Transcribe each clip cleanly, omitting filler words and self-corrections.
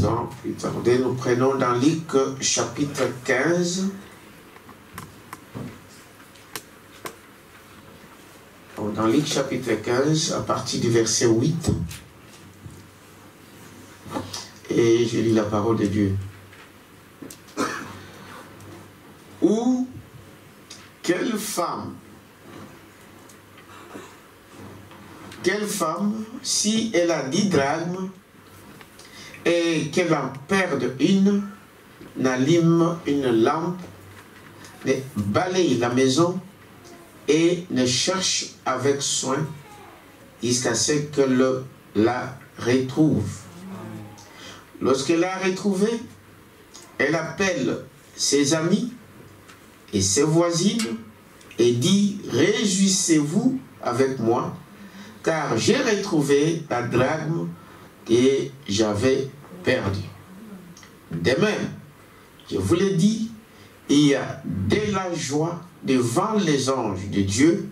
sans plus tarder, nous prenons dans Luc chapitre 15. Dans Luc chapitre 15, à partir du verset 8. Et je lis la parole de Dieu. Ou quelle femme, si elle a 10 drachmes et qu'elle en perde une, n'allume une lampe, ne balaye la maison et ne cherche avec soin jusqu'à ce qu'elle la retrouve. Lorsqu'elle l'a retrouvée, elle appelle ses amis et ses voisines et dit: réjouissez-vous avec moi, car j'ai retrouvé la drachme que j'avais perdue. De même, je vous l'ai dit, il y a de la joie devant les anges de Dieu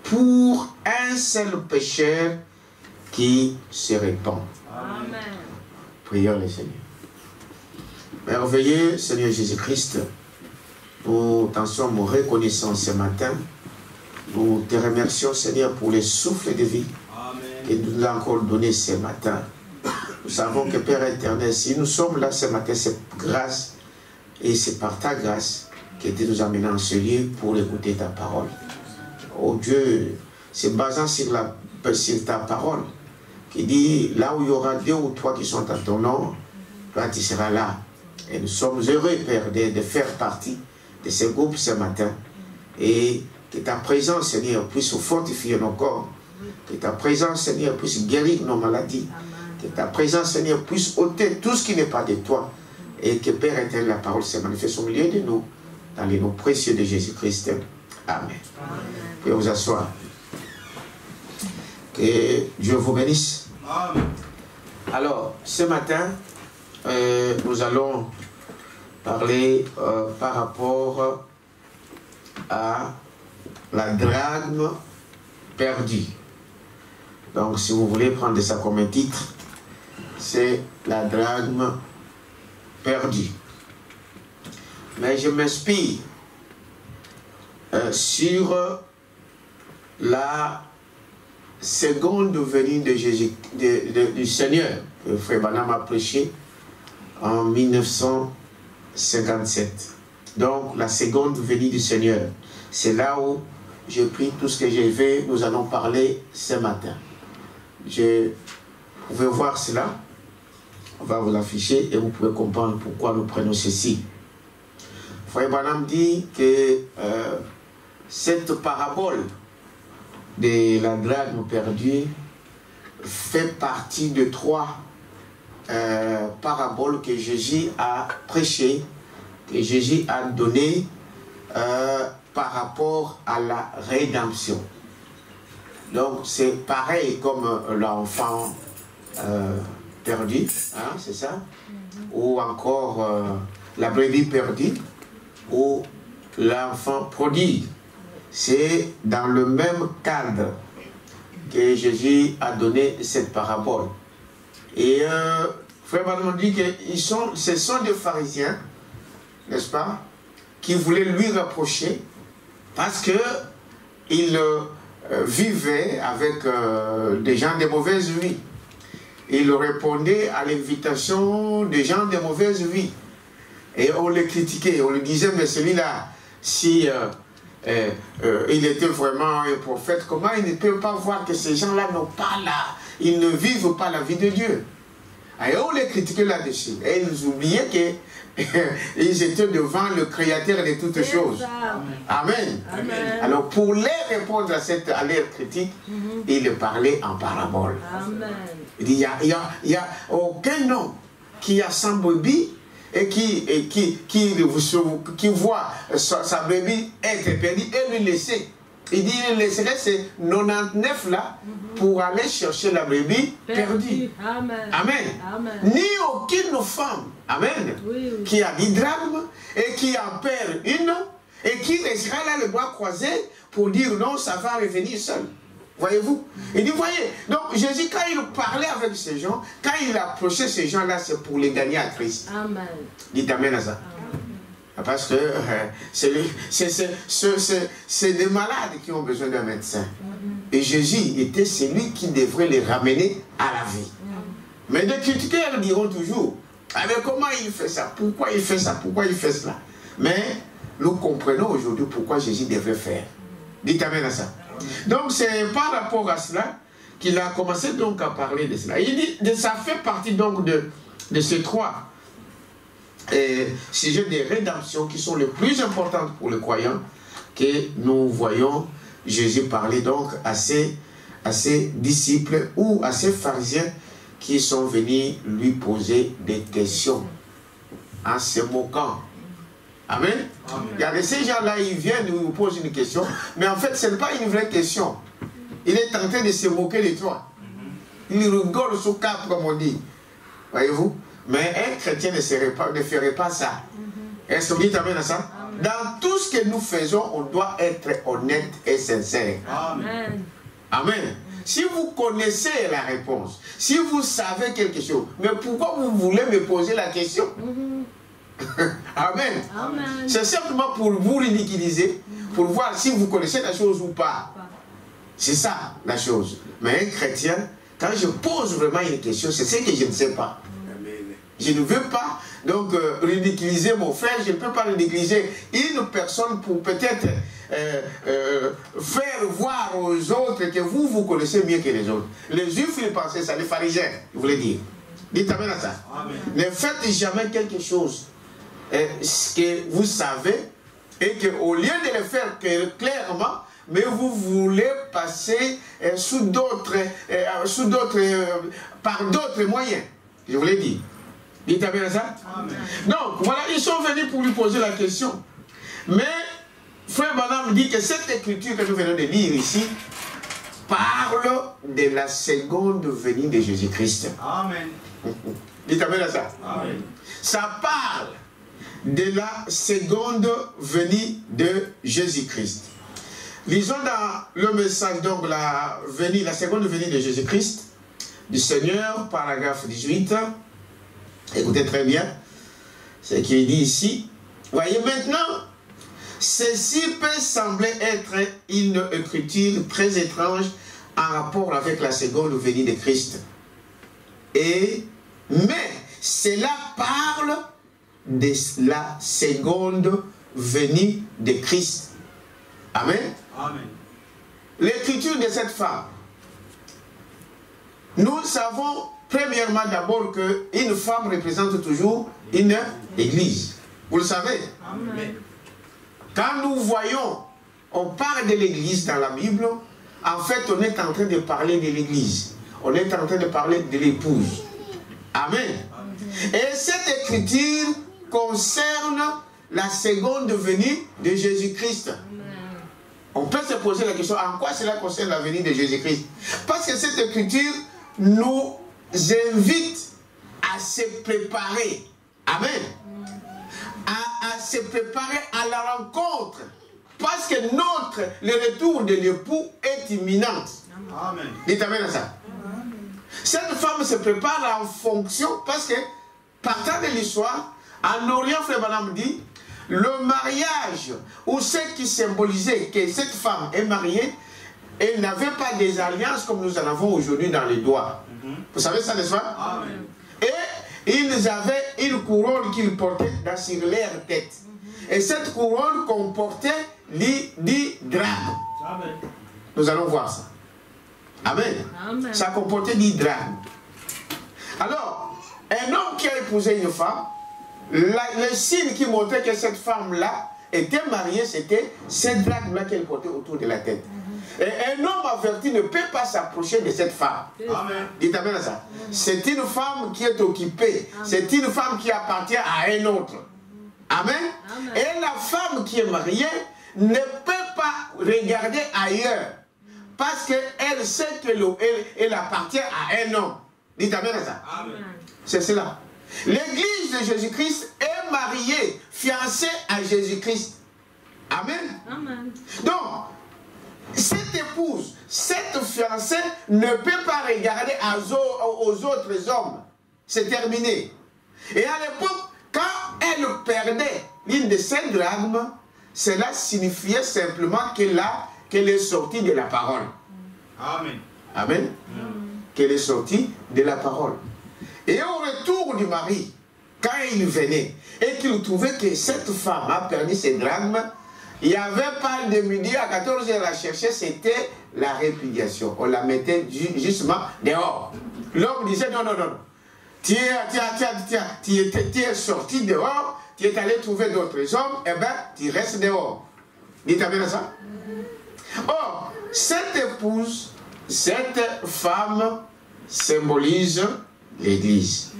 pour un seul pécheur qui se répand. Amen. Prions le Seigneur. Merveilleux Seigneur Jésus-Christ, nous t'en sommes reconnaissants ce matin. Nous te remercions Seigneur pour les souffles de vie que tu nous as encore donné ce matin. Nous savons que Père éternel, si nous sommes là ce matin, c'est grâce et c'est par ta grâce que tu nous amènes en ce lieu pour écouter ta parole. Oh Dieu, c'est basant sur ta parole qui dit, là où il y aura 2 ou 3 qui sont à ton nom, toi tu seras là. Et nous sommes heureux, Père, de faire partie de ce groupe ce matin. Et que ta présence, Seigneur, puisse fortifier nos corps. Que ta présence, Seigneur, puisse guérir nos maladies. Que ta présence, Seigneur, puisse ôter tout ce qui n'est pas de toi. Et que, Père éternel, la parole se manifeste au milieu de nous, dans les noms précieux de Jésus-Christ. Amen. Puis vous asseoir. Que Dieu vous bénisse. Amen. Alors, ce matin, nous allons parler par rapport à la drachme perdue. Donc, si vous voulez prendre ça comme un titre, c'est la drachme perdue. Mais je m'inspire sur la seconde venue de Jésus, du Seigneur. Le frère Branham a prêché en 1957. Donc, la seconde venue du Seigneur. C'est là où j'ai pris tout ce que j'ai fait. Nous allons parler ce matin. Vous pouvez voir cela. On va vous l'afficher et vous pouvez comprendre pourquoi nous prenons ceci. Frère Branham dit que cette parabole de la drachme perdue fait partie de 3 paraboles que Jésus a prêchées, que Jésus a données par rapport à la rédemption. Donc c'est pareil comme l'enfant perdu, hein, c'est ça? Ou encore la brebis perdue, ou l'enfant prodigue. C'est dans le même cadre que Jésus a donné cette parabole. Et Frère Branham dit que ce sont des pharisiens, n'est-ce pas, qui voulaient lui reprocher parce qu'ils vivaient avec des gens de mauvaise vie. Il répondait à l'invitation des gens de mauvaise vie. Et on les critiquait, on lui disait, mais celui-là, si il était vraiment un prophète, comment il ne peut pas voir que ces gens-là n'ont pas là, ils ne vivent pas la vie de Dieu. Et on les critiquait là-dessus. Et ils oubliaient qu'ils étaient devant le Créateur de toutes choses. Amen. Amen. Alors pour les répondre à leur critique, il parlait en parabole. Amen. Il dit, il n'y a aucun homme qui a 100 brebis et qui voit sa brebis être perdue et lui laisser. Il dit, il laisserait ces 99 là pour aller chercher la brebis perdue. Amen. Amen. Amen. Ni aucune femme, amen, qui a 10 drachmes et qui en perd une et qui restera là le bras croisé pour dire non, ça va revenir seul. Voyez-vous? Il dit, voyez, donc Jésus, quand il parlait avec ces gens, quand il approchait ces gens-là, c'est pour les gagner à Christ. Amen. Dites amen à ça. Amen. Parce que c'est des malades qui ont besoin d'un médecin. Et Jésus était celui qui devrait les ramener à la vie. Mais les critiqueurs diront toujours, ah, mais comment il fait ça? Pourquoi il fait ça? Pourquoi il fait cela? Mais nous comprenons aujourd'hui pourquoi Jésus devrait faire. Dites amen à ça. Donc c'est par rapport à cela qu'il a commencé donc à parler de cela. Il dit, ça fait partie donc de ces trois sujets de rédemption qui sont les plus importants pour les croyants, que nous voyons Jésus parler donc à ses disciples ou à ses pharisiens qui sont venus lui poser des questions en se moquant. Amen. Amen. Regardez, ces gens-là, ils viennent nous posent une question, mais en fait, ce n'est pas une vraie question. Il est en train de se moquer de toi. Il rigole sous cap, comme on dit. Voyez-vous? Mais un chrétien ne ferait pas ça. Est-ce que vous dites amen à ça? Amen. Dans tout ce que nous faisons, on doit être honnête et sincère. Amen. Amen. Si vous connaissez la réponse, si vous savez quelque chose, mais pourquoi vous voulez me poser la question? Amen. Amen. C'est simplement pour vous ridiculiser, pour voir si vous connaissez la chose ou pas. C'est ça la chose. Mais un chrétien, quand je pose vraiment une question, c'est ce que je ne sais pas. Je ne veux pas donc ridiculiser mon frère, je ne peux pas ridiculiser une personne pour peut-être faire voir aux autres que vous connaissez mieux que les autres. Les Juifs, ils pensaient ça, les pharisiens, je voulais dire. Dites amen à ça. Amen. Ne faites jamais quelque chose que vous savez et qu'au lieu de le faire clairement, mais vous voulez passer par d'autres moyens. Je vous l'ai dit. Dites amen à ça. Amen. Donc, voilà, ils sont venus pour lui poser la question. Mais, Frère Branham dit que cette écriture que nous venons de lire ici parle de la seconde venue de Jésus-Christ. Amen. Dites amen à ça. Amen. Ça parle de la seconde venue de Jésus-Christ. Lisons dans le message, donc la seconde venue de Jésus-Christ, du Seigneur, paragraphe 18. Écoutez très bien ce qu'il dit ici. Voyez maintenant, ceci peut sembler être une écriture très étrange en rapport avec la seconde venue de Christ. Mais cela parle de la seconde venue de Christ. Amen. Amen. L'écriture de cette femme. Nous savons premièrement d'abord qu'une femme représente toujours une église. Vous le savez. Amen. Quand nous voyons, on parle de l'église dans la Bible, en fait on est en train de parler de l'église. On est en train de parler de l'épouse. Amen. Amen. Et cette écriture concerne la seconde venue de Jésus-Christ. On peut se poser la question, en quoi cela concerne la venue de Jésus-Christ? Parce que cette écriture nous invite à se préparer. Amen. À se préparer à la rencontre. Parce que le retour de l'époux est imminent. Amen. Dites amen à ça. Amen. Cette femme se prépare en fonction, parce que, partant de l'histoire, en Orient, Frère Branham dit, le mariage, ou ce qui symbolisait que cette femme est mariée, elle n'avait pas des alliances comme nous en avons aujourd'hui dans les doigts. Vous savez ça, n'est-ce pas? Amen. Et ils avaient une couronne qu'ils portaient sur leur tête. Et cette couronne comportait 10 drachmes. Nous allons voir ça. Amen. Amen. Ça comportait 10 drachmes. Alors, un homme qui a épousé une femme, le signe qui montrait que cette femme-là était mariée, c'était cette drachme-là qu'elle portait autour de la tête. Et un homme averti ne peut pas s'approcher de cette femme. Amen. Dites amen à ça. C'est une femme qui est occupée. C'est une femme qui appartient à un autre. Amen. Amen. Et la femme qui est mariée ne peut pas regarder ailleurs. Parce qu'elle sait qu'elle appartient à un homme. Dites amen à ça. C'est cela. L'église de Jésus-Christ est mariée, fiancée à Jésus-Christ. Amen. Amen. Donc, cette épouse, cette fiancée ne peut pas regarder aux autres hommes. C'est terminé. Et à l'époque, quand elle perdait l'une de ses drachmes, cela signifiait simplement qu'elle est sortie de la parole. Amen. Amen. Qu'elle est sortie de la parole. Et au retour du mari, quand il venait et qu'il trouvait que cette femme a perdu ses drachmes, il n'y avait pas de midi à 14 h à chercher, c'était la répudiation. On la mettait justement dehors. L'homme disait non, non, non. Tu es sorti dehors, tu es allé trouver d'autres hommes, eh bien, tu restes dehors. Dites bien ça. Or, cette épouse, cette femme symbolise l'Église.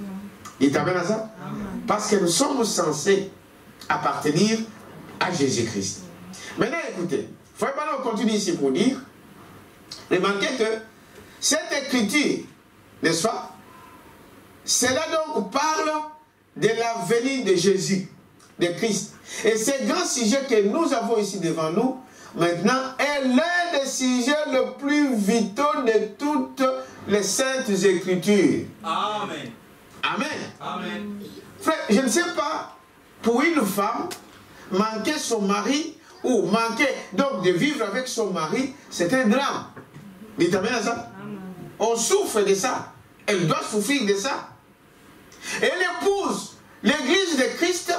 Dites bien ça. Parce que nous sommes censés appartenir à Jésus-Christ. Maintenant, écoutez, il faut pas qu'on continue ici pour dire, remarquez que cette écriture, n'est-ce pas, cela donc parle de la venue de Jésus, de Christ. Et ce grand sujet que nous avons ici devant nous, maintenant, est l'un des sujets le plus vitaux de toutes les saintes écritures. Amen. Amen. Amen. Frère, je ne sais pas, pour une femme, manquer son mari, ou manquer donc de vivre avec son mari, c'est un drame. Dites amen à ça. On souffre de ça. Elle doit souffrir de ça. Et l'épouse, l'église de Christ,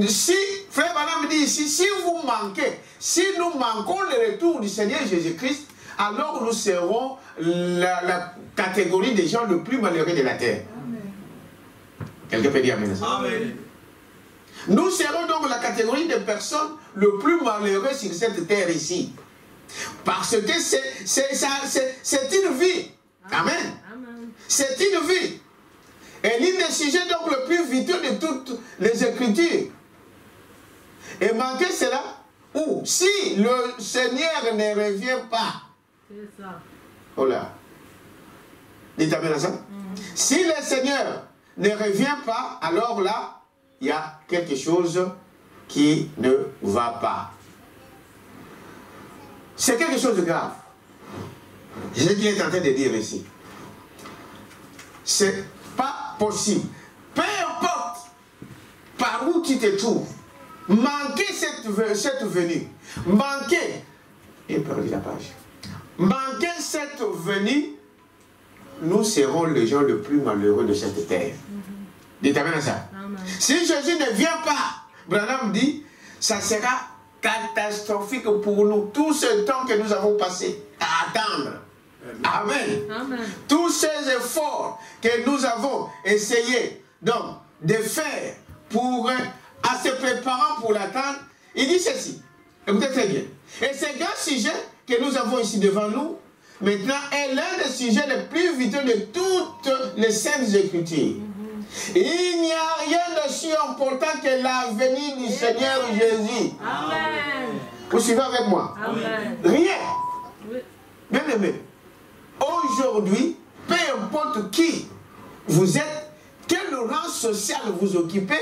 si, frère Branham dit ici, si vous manquez, si nous manquons le retour du Seigneur Jésus-Christ, alors nous serons la catégorie des gens les plus malheureux de la terre. Quelqu'un peut dire amen. Amen. Nous serons donc la catégorie des personnes le plus malheureuses sur cette terre ici. Parce que c'est une vie. Amen. C'est une vie. Et l'un des sujets donc le plus vitaux de toutes les Écritures. Et manquer cela, ou si le Seigneur ne revient pas. C'est ça. Oh là. Dites amen à ça. Si le Seigneur ne revient pas, alors là, il y a quelque chose qui ne va pas. C'est quelque chose de grave. C'est ce qu'il est en train de dire ici. C'est pas possible. Peu importe par où tu te trouves, manquer cette venue, manquer, j'ai perdu la page, manquer cette venue, nous serons les gens les plus malheureux de cette terre. Dites amen à ça. Si Jésus ne vient pas, Branham dit, ça sera catastrophique pour nous, tout ce temps que nous avons passé à attendre. Amen. Amen. Tous ces efforts que nous avons essayé donc, de faire pour, en se préparant pour l'attendre, il dit ceci. Écoutez très bien. Et ce grand sujet que nous avons ici devant nous, maintenant, est l'un des sujets les plus vitaux de toutes les saintes Écritures. Il n'y a rien de si important que la venue du Seigneur Jésus. Amen. Vous suivez avec moi? Amen. Rien. Bien aimé. Aujourd'hui, peu importe qui vous êtes, quel rang social vous occupez,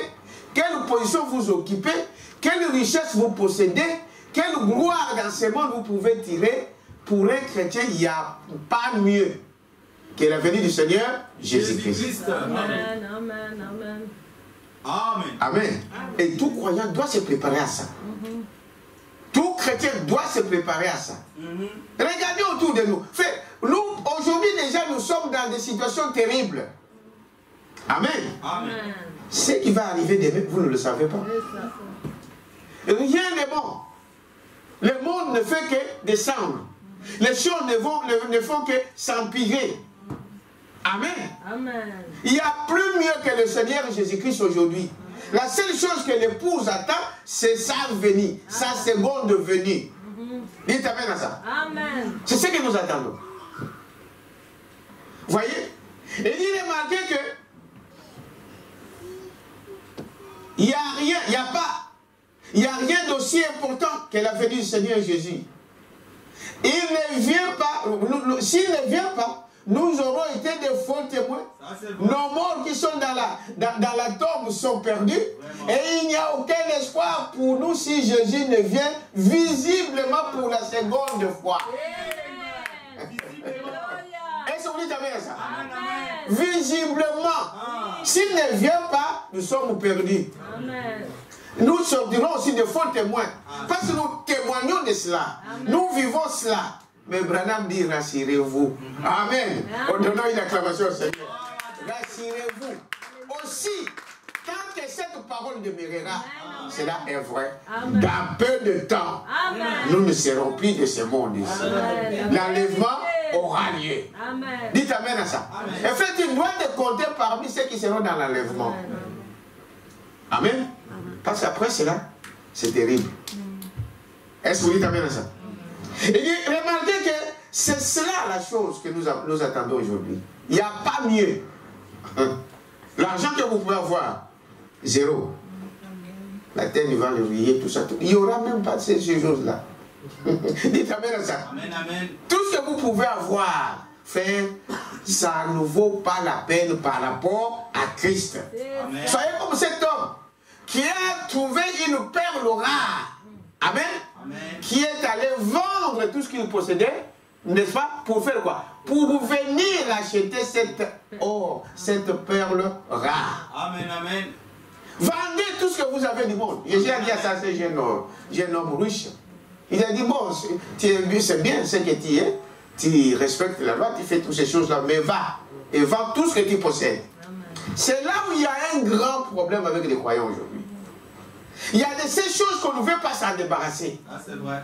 quelle position vous occupez, quelle richesse vous possédez, quelle gloire dans ce monde vous pouvez tirer, pour un chrétien, il n'y a pas mieux que la venue du Seigneur Jésus-Christ. Amen, amen, amen. Amen. Amen. Et tout croyant doit se préparer à ça. Tout chrétien doit se préparer à ça. Regardez autour de nous. Nous, aujourd'hui déjà, nous sommes dans des situations terribles. Amen. Amen. Ce qui va arriver demain, vous ne le savez pas. Rien n'est bon. Le monde ne fait que descendre. Les choses ne font que s'empirer. Amen. Amen. Il n'y a plus mieux que le Seigneur Jésus-Christ aujourd'hui. La seule chose que l'épouse attend, c'est sa venue, sa seconde venue. Dites amen à ça. Amen. C'est ce que nous attendons. Voyez? Et il remarquez que il n'y a rien, il n'y a rien d'aussi important que la venue du Seigneur Jésus. Il ne vient pas, s'il ne vient pas, nous aurons été de faux témoins. Nos morts qui sont dans la tombe sont perdus. Vraiment. Et il n'y a aucun espoir pour nous si Jésus ne vient visiblement pour la seconde fois. Est-ce que vous dites amen à ça? Amen. Visiblement. S'il ne vient pas, nous sommes perdus. Amen. Nous sortirons aussi de faux témoins. Parce que nous témoignons de cela. Amen. Nous vivons cela. Mais Branham dit, rassurez-vous. Amen. En donnant une acclamation au Seigneur. Rassurez-vous. Aussi, tant que cette parole demeurera, cela est vrai. Amen. Dans peu de temps, amen, nous ne serons plus de ce monde ici. L'enlèvement aura lieu. Amen. Dites amen à ça. En fait, il doit te compter parmi ceux qui seront dans l'enlèvement. Amen. Amen. Parce qu'après cela, c'est terrible. Est-ce que vous dites amen à ça? Et remarquez que c'est cela la chose que nous attendons aujourd'hui. Il n'y a pas mieux. L'argent que vous pouvez avoir, zéro. La terre, il va le rier, tout ça. Il n'y aura même pas ces choses-là. Dites amen à ça. Amen, amen. Tout ce que vous pouvez avoir, faire, ça ne vaut pas la peine par rapport à Christ. Amen. Soyez comme cet homme qui a trouvé une perle rare. Amen. Amen. Qui est allé vendre tout ce qu'il possédait, n'est-ce pas? Pour faire quoi? Pour venir acheter cette perle rare. Amen, amen. Vendez tout ce que vous avez du monde. Jésus a dit à ça, ce jeune homme riche. Il a dit, bon, c'est bien ce que tu es, tu respectes la loi, tu fais toutes ces choses-là, mais va et vends tout ce que tu possèdes. C'est là où il y a un grand problème avec les croyants aujourd'hui. Il y a de ces choses qu'on ne veut pas s'en débarrasser. Ah, c'est vrai.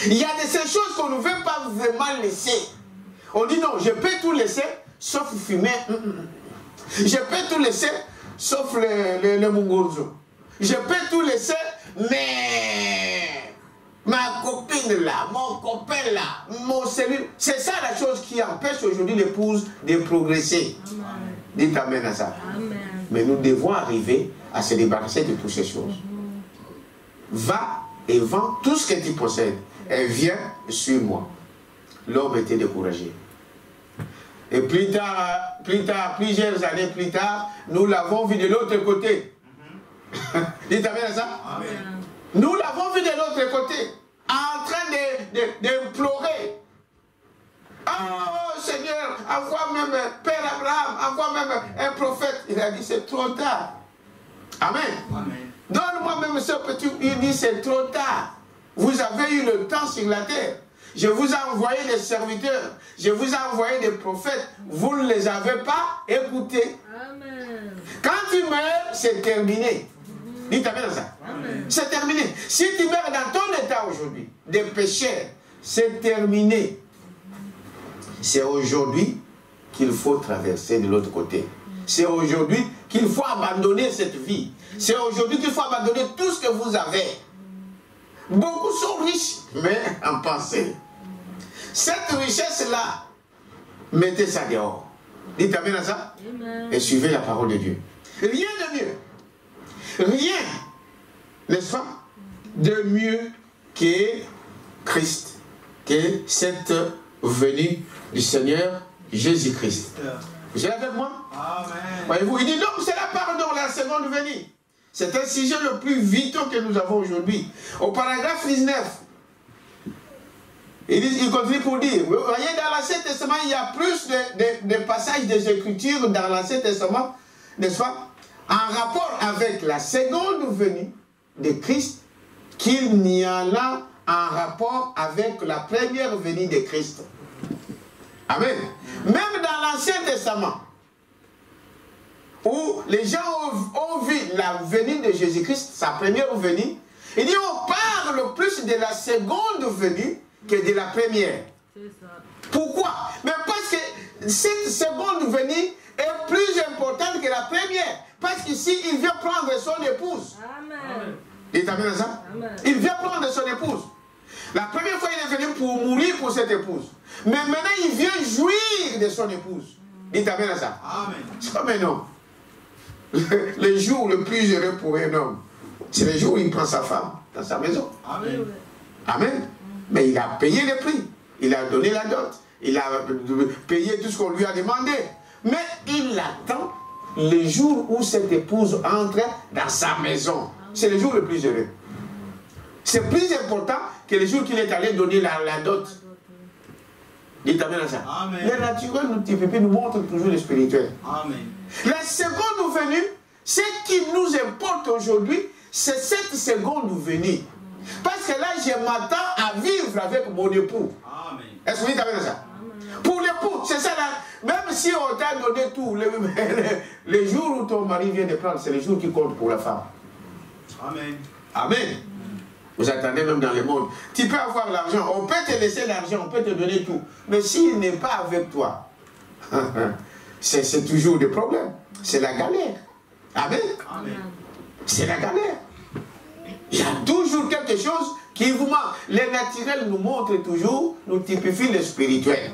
Il y a de ces choses qu'on ne veut pas vraiment laisser. On dit non, je peux tout laisser, sauf fumer. Je peux tout laisser, sauf le mungurzo. Je peux tout laisser, mais ma copine là, mon copain là, mon cellule. C'est ça la chose qui empêche aujourd'hui l'épouse de progresser. Amen. Dites amen à ça. Amen. Mais nous devons arriver à se débarrasser de toutes ces choses. Va et vends tout ce que tu possèdes. Et viens, suis-moi. L'homme était découragé. Et plus tard, plusieurs années plus tard, nous l'avons vu de l'autre côté. Dites amen à ça. Amen. Nous l'avons vu de l'autre côté, en train d'implorer. Oh Seigneur, envoie même Père Abraham, envoie même un prophète. Il a dit c'est trop tard. Amen. Amen. Donne-moi même ce petit. Il dit c'est trop tard. Vous avez eu le temps sur la terre. Je vous ai envoyé des serviteurs. Je vous ai envoyé des prophètes. Vous ne les avez pas écoutés. Amen. Quand tu meurs, c'est terminé. Dites amen à ça. C'est terminé. Si tu meurs dans ton état aujourd'hui, des pécheurs, c'est terminé. C'est aujourd'hui qu'il faut traverser de l'autre côté. C'est aujourd'hui qu'il faut abandonner cette vie. C'est aujourd'hui qu'il faut abandonner tout ce que vous avez. Beaucoup sont riches, mais en pensée. Cette richesse-là, mettez ça dehors. Dites amen à ça. Amen. Et suivez la parole de Dieu. Rien de mieux. Rien, n'est-ce pas, de mieux que Christ, que cette venue du Seigneur Jésus-Christ. Vous êtes avec moi? Amen. Voyez-vous, il dit donc c'est la pardon, la seconde venue. C'est un sujet le plus vital que nous avons aujourd'hui. Au paragraphe 19, il continue pour dire, vous voyez, dans l'Ancien Testament, il y a plus de passages des Écritures dans l'Ancien Testament, n'est-ce pas, en rapport avec la seconde venue de Christ, qu'il n'y en a en rapport avec la première venue de Christ. Amen. Même dans l'Ancien Testament, où les gens ont vu la venue de Jésus-Christ, sa première venue, il dit on parle plus de la seconde venue que de la première. Pourquoi? Mais parce que cette seconde venue est plus importante que la première. Parce qu'ici, il vient prendre son épouse. Amen. Dites amen à ça? Amen. Il vient prendre son épouse. La première fois, il est venu pour mourir pour cette épouse. Mais maintenant, il vient jouir de son épouse. Dites amen à ça? Amen. C'est comme un homme. Le jour le plus heureux pour un homme, c'est le jour où il prend sa femme dans sa maison. Amen. Amen. Mais il a payé le prix. Il a donné la dot. il a payé tout ce qu'on lui a demandé. Mais il attend le jour où cette épouse entre dans sa maison. C'est le jour le plus heureux. C'est plus important que le jour qu'il est allé donner la dot. Dites amen à ça. Amen. Le naturel nous montre toujours le spirituel. Amen. La seconde venue, ce qui nous importe aujourd'hui, c'est cette seconde venue. Parce que là, je m'attends à vivre avec mon époux. Amen. Est-ce que vous dites amen à ça? Pour l'époux, c'est ça là. Même si on t'a donné tout, le jour où ton mari vient de prendre, c'est le jour qui compte pour la femme. Amen. Amen. Vous attendez même dans le monde. Tu peux avoir l'argent, on peut te laisser l'argent, on peut te donner tout. Mais s'il n'est pas avec toi, c'est toujours des problèmes. C'est la galère. Amen. Amen. C'est la galère. Il y a toujours quelque chose qui vous manque. Le naturel nous montre toujours, nous typifie le spirituel.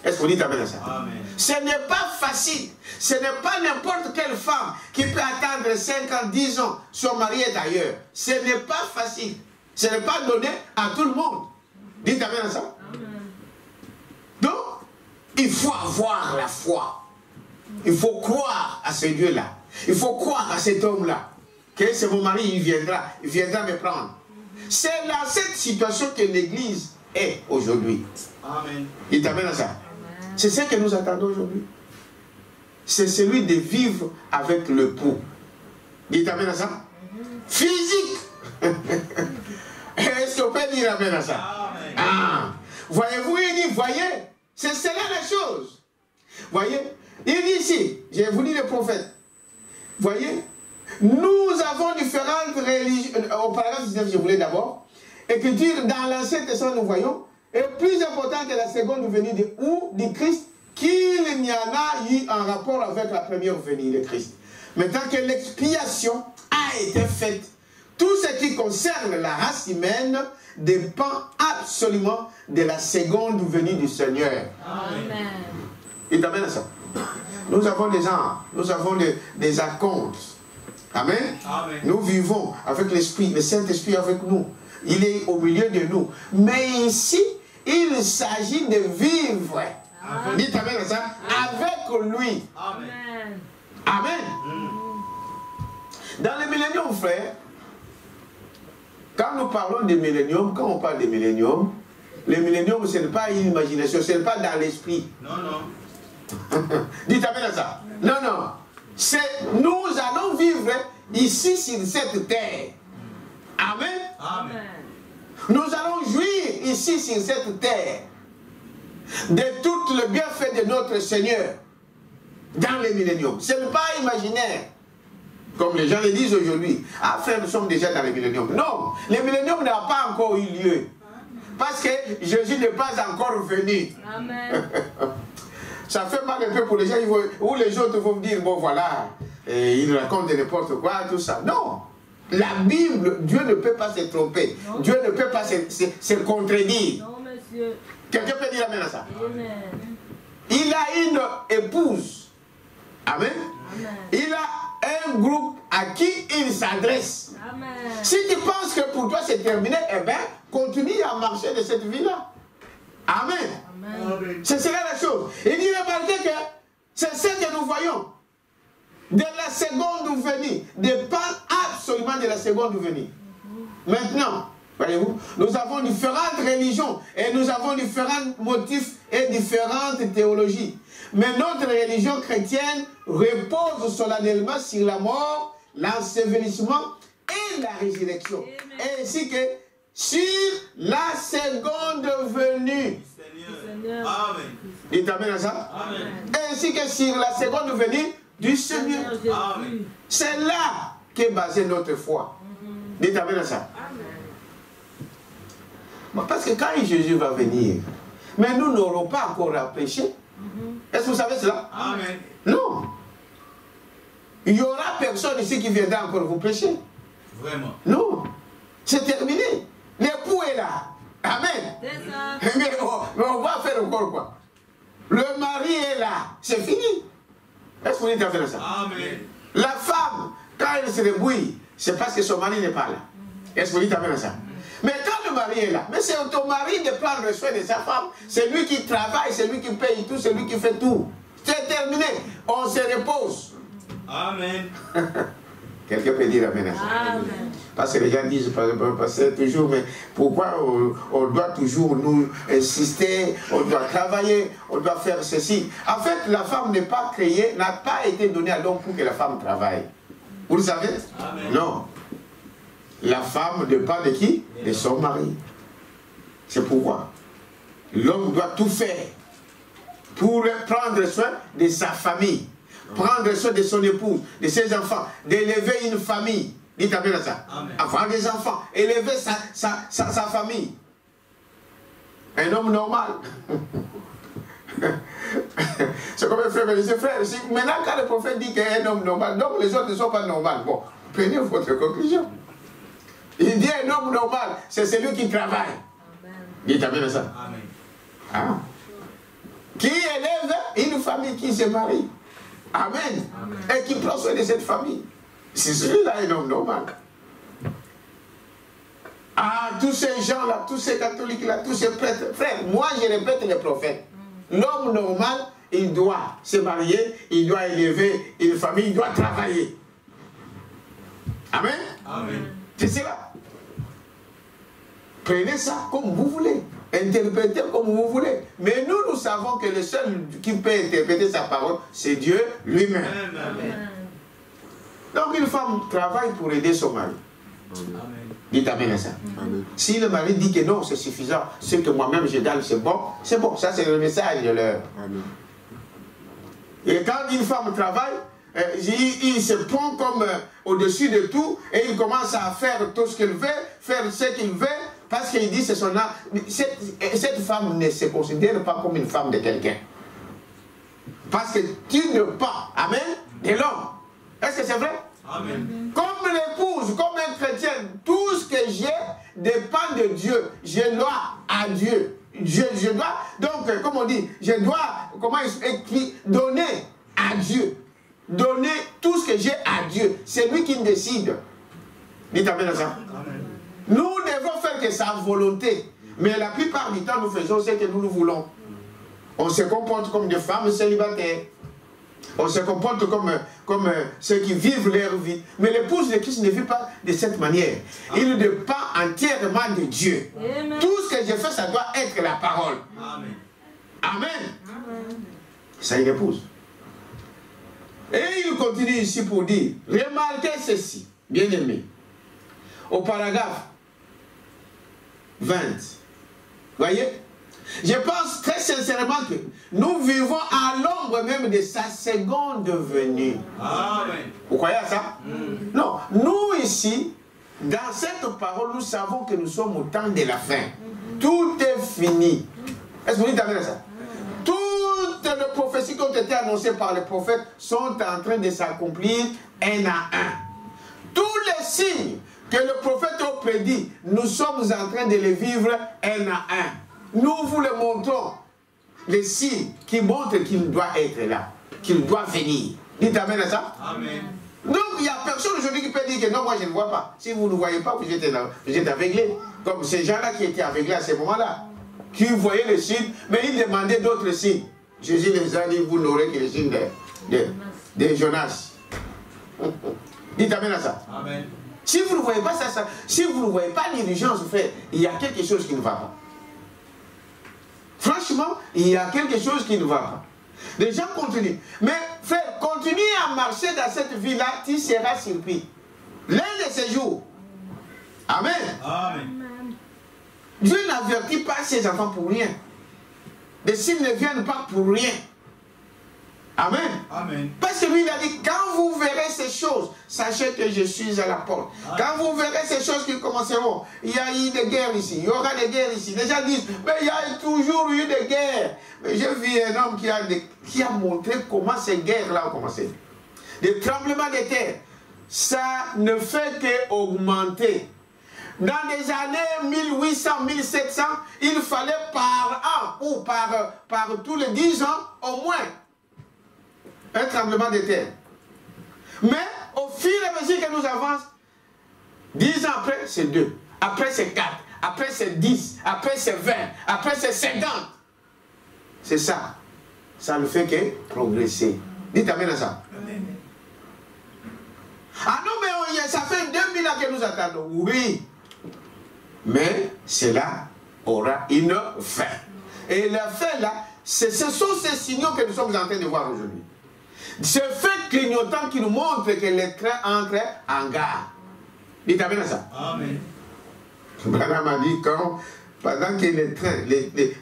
Est-ce que vous dites amen à ça? Amen. Ce n'est pas facile. Ce n'est pas n'importe quelle femme qui peut attendre 5 ans, 10 ans, son mari est ailleurs. Ce n'est pas facile. Ce n'est pas donné à tout le monde. Dites amen à ça. Donc, il faut avoir la foi. Il faut croire à ce Dieu-là. Il faut croire à cet homme-là. Que c'est mon mari, il viendra me prendre. C'est dans cette situation que l'Église est aujourd'hui. Amen. Dites amen à ça. C'est ce que nous attendons aujourd'hui. C'est celui de vivre avec le pou. Dites amen à ça. Physique. Est-ce qu'on peut dire amen à ça? Amen. Ah. Voyez-vous, il dit, voyez, c'est cela la chose. Voyez, il dit ici, j'ai vous dit le prophète. Voyez, nous avons différentes religions. Au paragraphe 19, je voulais d'abord. Écriture, dans l'Ancien Testament, nous voyons, est plus important que la seconde venue du Christ, qu'il n'y en a eu en rapport avec la première venue de Christ. Maintenant que l'expiation a été faite, tout ce qui concerne la race humaine dépend absolument de la seconde venue du Seigneur. Amen. Il t'amène à ça. Nous avons des âmes, nous avons des acomptes. Amen. Amen. Nous vivons avec l'Esprit, le Saint-Esprit avec nous. Il est au milieu de nous. Mais ici, il s'agit de vivre. Amen. Dites amen à ça. Avec lui. Amen. Amen. Dans le millénium, frère, quand nous parlons de millénium, quand on parle de millénium, le millénium, ce n'est pas une imagination, ce n'est pas dans l'esprit. Non, non. Dites amen à ça. Non, non. Nous allons vivre ici sur cette terre. Amen. Amen. Nous allons jouir ici sur cette terre de tout le bienfait de notre Seigneur dans le millénium. Ce n'est pas imaginaire, comme les gens le disent aujourd'hui. Ah frère, nous sommes déjà dans le millénium. Non, le millénium n'a pas encore eu lieu. Parce que Jésus n'est pas encore venu. Amen. Ça fait mal un peu pour les gens où les autres vont dire, bon voilà, ils racontent n'importe quoi, tout ça. Non. La Bible, Dieu ne peut pas se tromper. Non. Dieu ne peut pas se contredire. Non, monsieur. Quelqu'un peut dire amen à ça? Amen. Il a une épouse. Amen. Amen. Il a un groupe à qui il s'adresse. Si tu penses que pour toi c'est terminé, eh bien, continue à marcher de cette vie-là. Amen. Amen. C'est cela la chose. Il dit, remarquez que c'est ce que nous voyons. De la seconde venue, dépend absolument de la seconde venue. Maintenant, voyez-vous, nous avons différentes religions et nous avons différents motifs et différentes théologies. Mais notre religion chrétienne repose solennellement sur la mort, l'ensevelissement et la résurrection. Ainsi que sur la seconde venue. Seigneur. Amen. Dites amen à ça. Amen. Ainsi que sur la seconde venue du Seigneur. Amen. C'est là qu'est basée notre foi. Dites amen à ça. Amen. Parce que quand Jésus va venir, mais nous n'aurons pas encore à prêcher. Est-ce que vous savez cela? Amen. Non. Il n'y aura personne ici qui viendra encore vous prêcher. Vraiment? Non. C'est terminé. L'époux est là. Amen. Mais on va faire encore quoi? Le mari est là. C'est fini. Est-ce que vous dites à faire ça? Amen. La femme, quand elle se débrouille, c'est parce que son mari n'est pas là. Est-ce que vous dites à faire ça? Mais quand le le mari est là. Mais c'est au ton mari de prendre soin de sa femme. C'est lui qui travaille, c'est lui qui paye tout, c'est lui qui fait tout. C'est terminé. On se repose. Amen. Quelqu'un peut dire amen à ça. Amen. Parce que les gens disent, toujours, mais pourquoi on doit toujours nous insister, on doit travailler, on doit faire ceci. En fait, la femme n'est pas créée, n'a pas été donnée à l'homme pour que la femme travaille. Vous le savez? Amen. Non. La femme dépend de qui? De son mari. C'est pourquoi l'homme doit tout faire pour prendre soin de sa famille, prendre soin de son épouse, de ses enfants, d'élever une famille. Dites amen à ça. Amen. Avoir des enfants, élever sa famille. Un homme normal. C'est comme un frère me dit, frère, maintenant quand le prophète dit qu'il est un homme normal, donc les autres ne sont pas normaux. Bon, prenez votre conclusion. Il dit un homme normal, c'est celui qui travaille. Amen. Dites amen à ça. Amen. Ah. Qui élève une famille qui se marie. Amen. Amen. Et qui prend soin de cette famille. C'est celui-là un homme normal. Ah, tous ces gens-là, tous ces catholiques-là, tous ces prêtres. Frère, moi je répète les prophètes. L'homme normal, il doit se marier, il doit élever une famille, il doit travailler. Amen. Amen. C'est cela. Prenez ça comme vous voulez. Interprétez comme vous voulez. Mais nous, nous savons que le seul qui peut interpréter sa parole, c'est Dieu lui-même. Amen. Donc une femme travaille pour aider son mari. Amen. Dites amen à ça. Amen. Si le mari dit que non, c'est suffisant, ce que moi-même je gagne, c'est bon. Ça c'est le message de l'heure. Amen. Et quand une femme travaille, il se prend comme au-dessus de tout et il commence à faire tout ce qu'il veut, faire ce qu'il veut, parce qu'il dit c'est son âme. Cette femme ne se considère pas comme une femme de quelqu'un. Parce que tu ne pas, amen, de l'homme. Est-ce que c'est vrai? Amen. Comme l'épouse, comme un chrétien, tout ce que j'ai dépend de Dieu. Je dois à Dieu. Je dois, donc, comme on dit, je dois, comment écrit, donner à Dieu. Donner tout ce que j'ai à Dieu. C'est lui qui décide. Dites amen à ça. Amen. Nous devons faire que sa volonté. Mais la plupart du temps, nous faisons ce que nous voulons. On se comporte comme des femmes célibataires. On se comporte comme ceux qui vivent leur vie. Mais l'épouse de Christ ne vit pas de cette manière. Il dépend entièrement de Dieu. Amen. Tout ce que je fais, ça doit être la parole. Amen. Amen. Amen. C'est une épouse. Et il continue ici pour dire, remarquez ceci, bien aimé. Au paragraphe 20. Voyez? Je pense très sincèrement que nous vivons à l'ombre même de sa seconde venue. Amen. Vous croyez à ça? Non. Nous ici, dans cette parole, nous savons que nous sommes au temps de la fin. Tout est fini. Est-ce que vous dites amen à ça? Toutes les prophéties qui ont été annoncées par les prophètes sont en train de s'accomplir un à un. Tous les signes que le prophète a prédit, nous sommes en train de les vivre un à un. Nous vous les montrons, les signes qui montrent qu'il doit être là, qu'il doit venir. Dites amen à ça. Amen. Donc il n'y a personne aujourd'hui qui peut dire que non, moi je ne vois pas. Si vous ne voyez pas, vous êtes aveuglé. Comme ces gens-là qui étaient aveuglés à ce moment-là, qui voyaient les signes, mais ils demandaient d'autres signes. Jésus les a dit, vous n'aurez que les signes de Jonas. Dites amen à ça. Amen. Si vous ne voyez pas ça, si vous ne voyez pas l'urgence, frère, il y a quelque chose qui ne va pas. Franchement, il y a quelque chose qui ne va pas. Les gens continuent. Mais frère, continue à marcher dans cette vie-là, tu seras surpris. L'un de ces jours. Amen. Amen. Dieu n'avertit pas ses enfants pour rien. Les signes ne viennent pas pour rien. Amen. Amen. Parce que lui, il a dit, quand vous verrez ces choses, sachez que je suis à la porte. Quand vous verrez ces choses qui commenceront, il y a eu des guerres ici, il y aura des guerres ici. Les gens disent, mais il y a toujours eu des guerres. Mais j'ai vu un homme qui a montré comment ces guerres-là ont commencé. Des tremblements de terre, ça ne fait qu'augmenter. Dans les années 1800, 1700, il fallait par an ou par tous les 10 ans au moins un tremblement de terre. Mais au fur et à mesure que nous avançons, 10 ans après, c'est 2. Après, c'est 4. après c'est 10, après c'est 20, après c'est 50. C'est ça. Ça ne fait que progresser. Dites amen à ça. Amen. Ah non, mais ça fait 2000 ans que nous attendons. Oui. Mais cela aura une fin. Et la fin là, ce sont ces signaux que nous sommes en train de voir aujourd'hui. Ce fait clignotant qui nous montre que les trains entrent en gare. Dites amen à ça. Amen. Madame a dit pendant que les trains,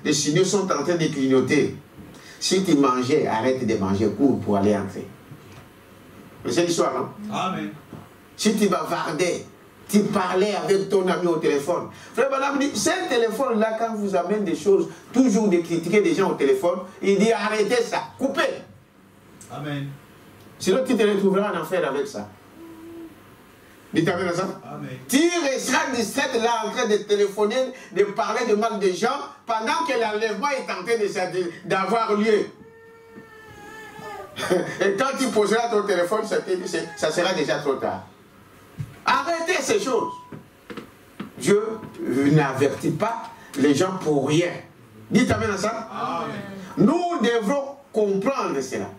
les signaux sont en train de clignoter, si tu mangeais, arrête de manger, cours pour aller entrer. C'est l'histoire, non? Amen. Si tu bavardais, tu parlais avec ton ami au téléphone. Frère Madame dit, ce téléphone-là, quand vous amène des choses, toujours de critiquer des gens au téléphone, il dit arrêtez ça, coupez. Amen. Sinon tu te retrouveras en enfer avec ça. Dites amen à ça. Amen. Tu resteras distrait là en train de téléphoner, de parler de mal des gens, pendant que l'enlèvement est en train d'avoir lieu. Et quand tu poseras ton téléphone, ça sera déjà trop tard. Arrêtez ces choses. Dieu n'avertit pas les gens pour rien. Dites amen à ça. Amen. Nous devrons comprendre cela.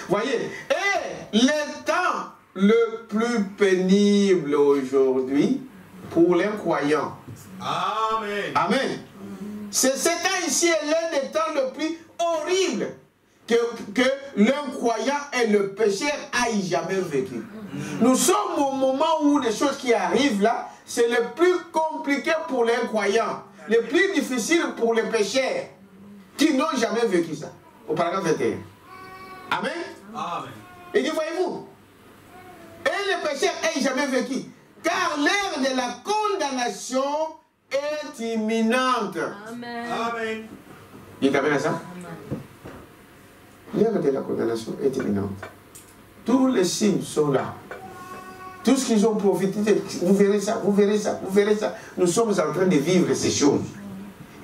Voyez, et le temps le plus pénible aujourd'hui pour l'incroyant. Amen. Amen. C'est cet temps ici est l'un des temps le plus horrible que l'incroyant et le pécheur aient jamais vécu. Nous sommes au moment où les choses qui arrivent là, c'est le plus compliqué pour l'incroyant, le plus difficile pour les pécheurs qui n'ont jamais vécu ça. Au paragraphe 21. Amen. Amen. Et dit, voyez-vous, et les pécheurs n'aient jamais vécu, car l'heure de la condamnation est imminente. Amen. Amen. Dites amen à ça. L'heure de la condamnation est imminente. Tous les signes sont là. Tout ce qu'ils ont profité, vous verrez ça, vous verrez ça, vous verrez ça. Nous sommes en train de vivre ces choses.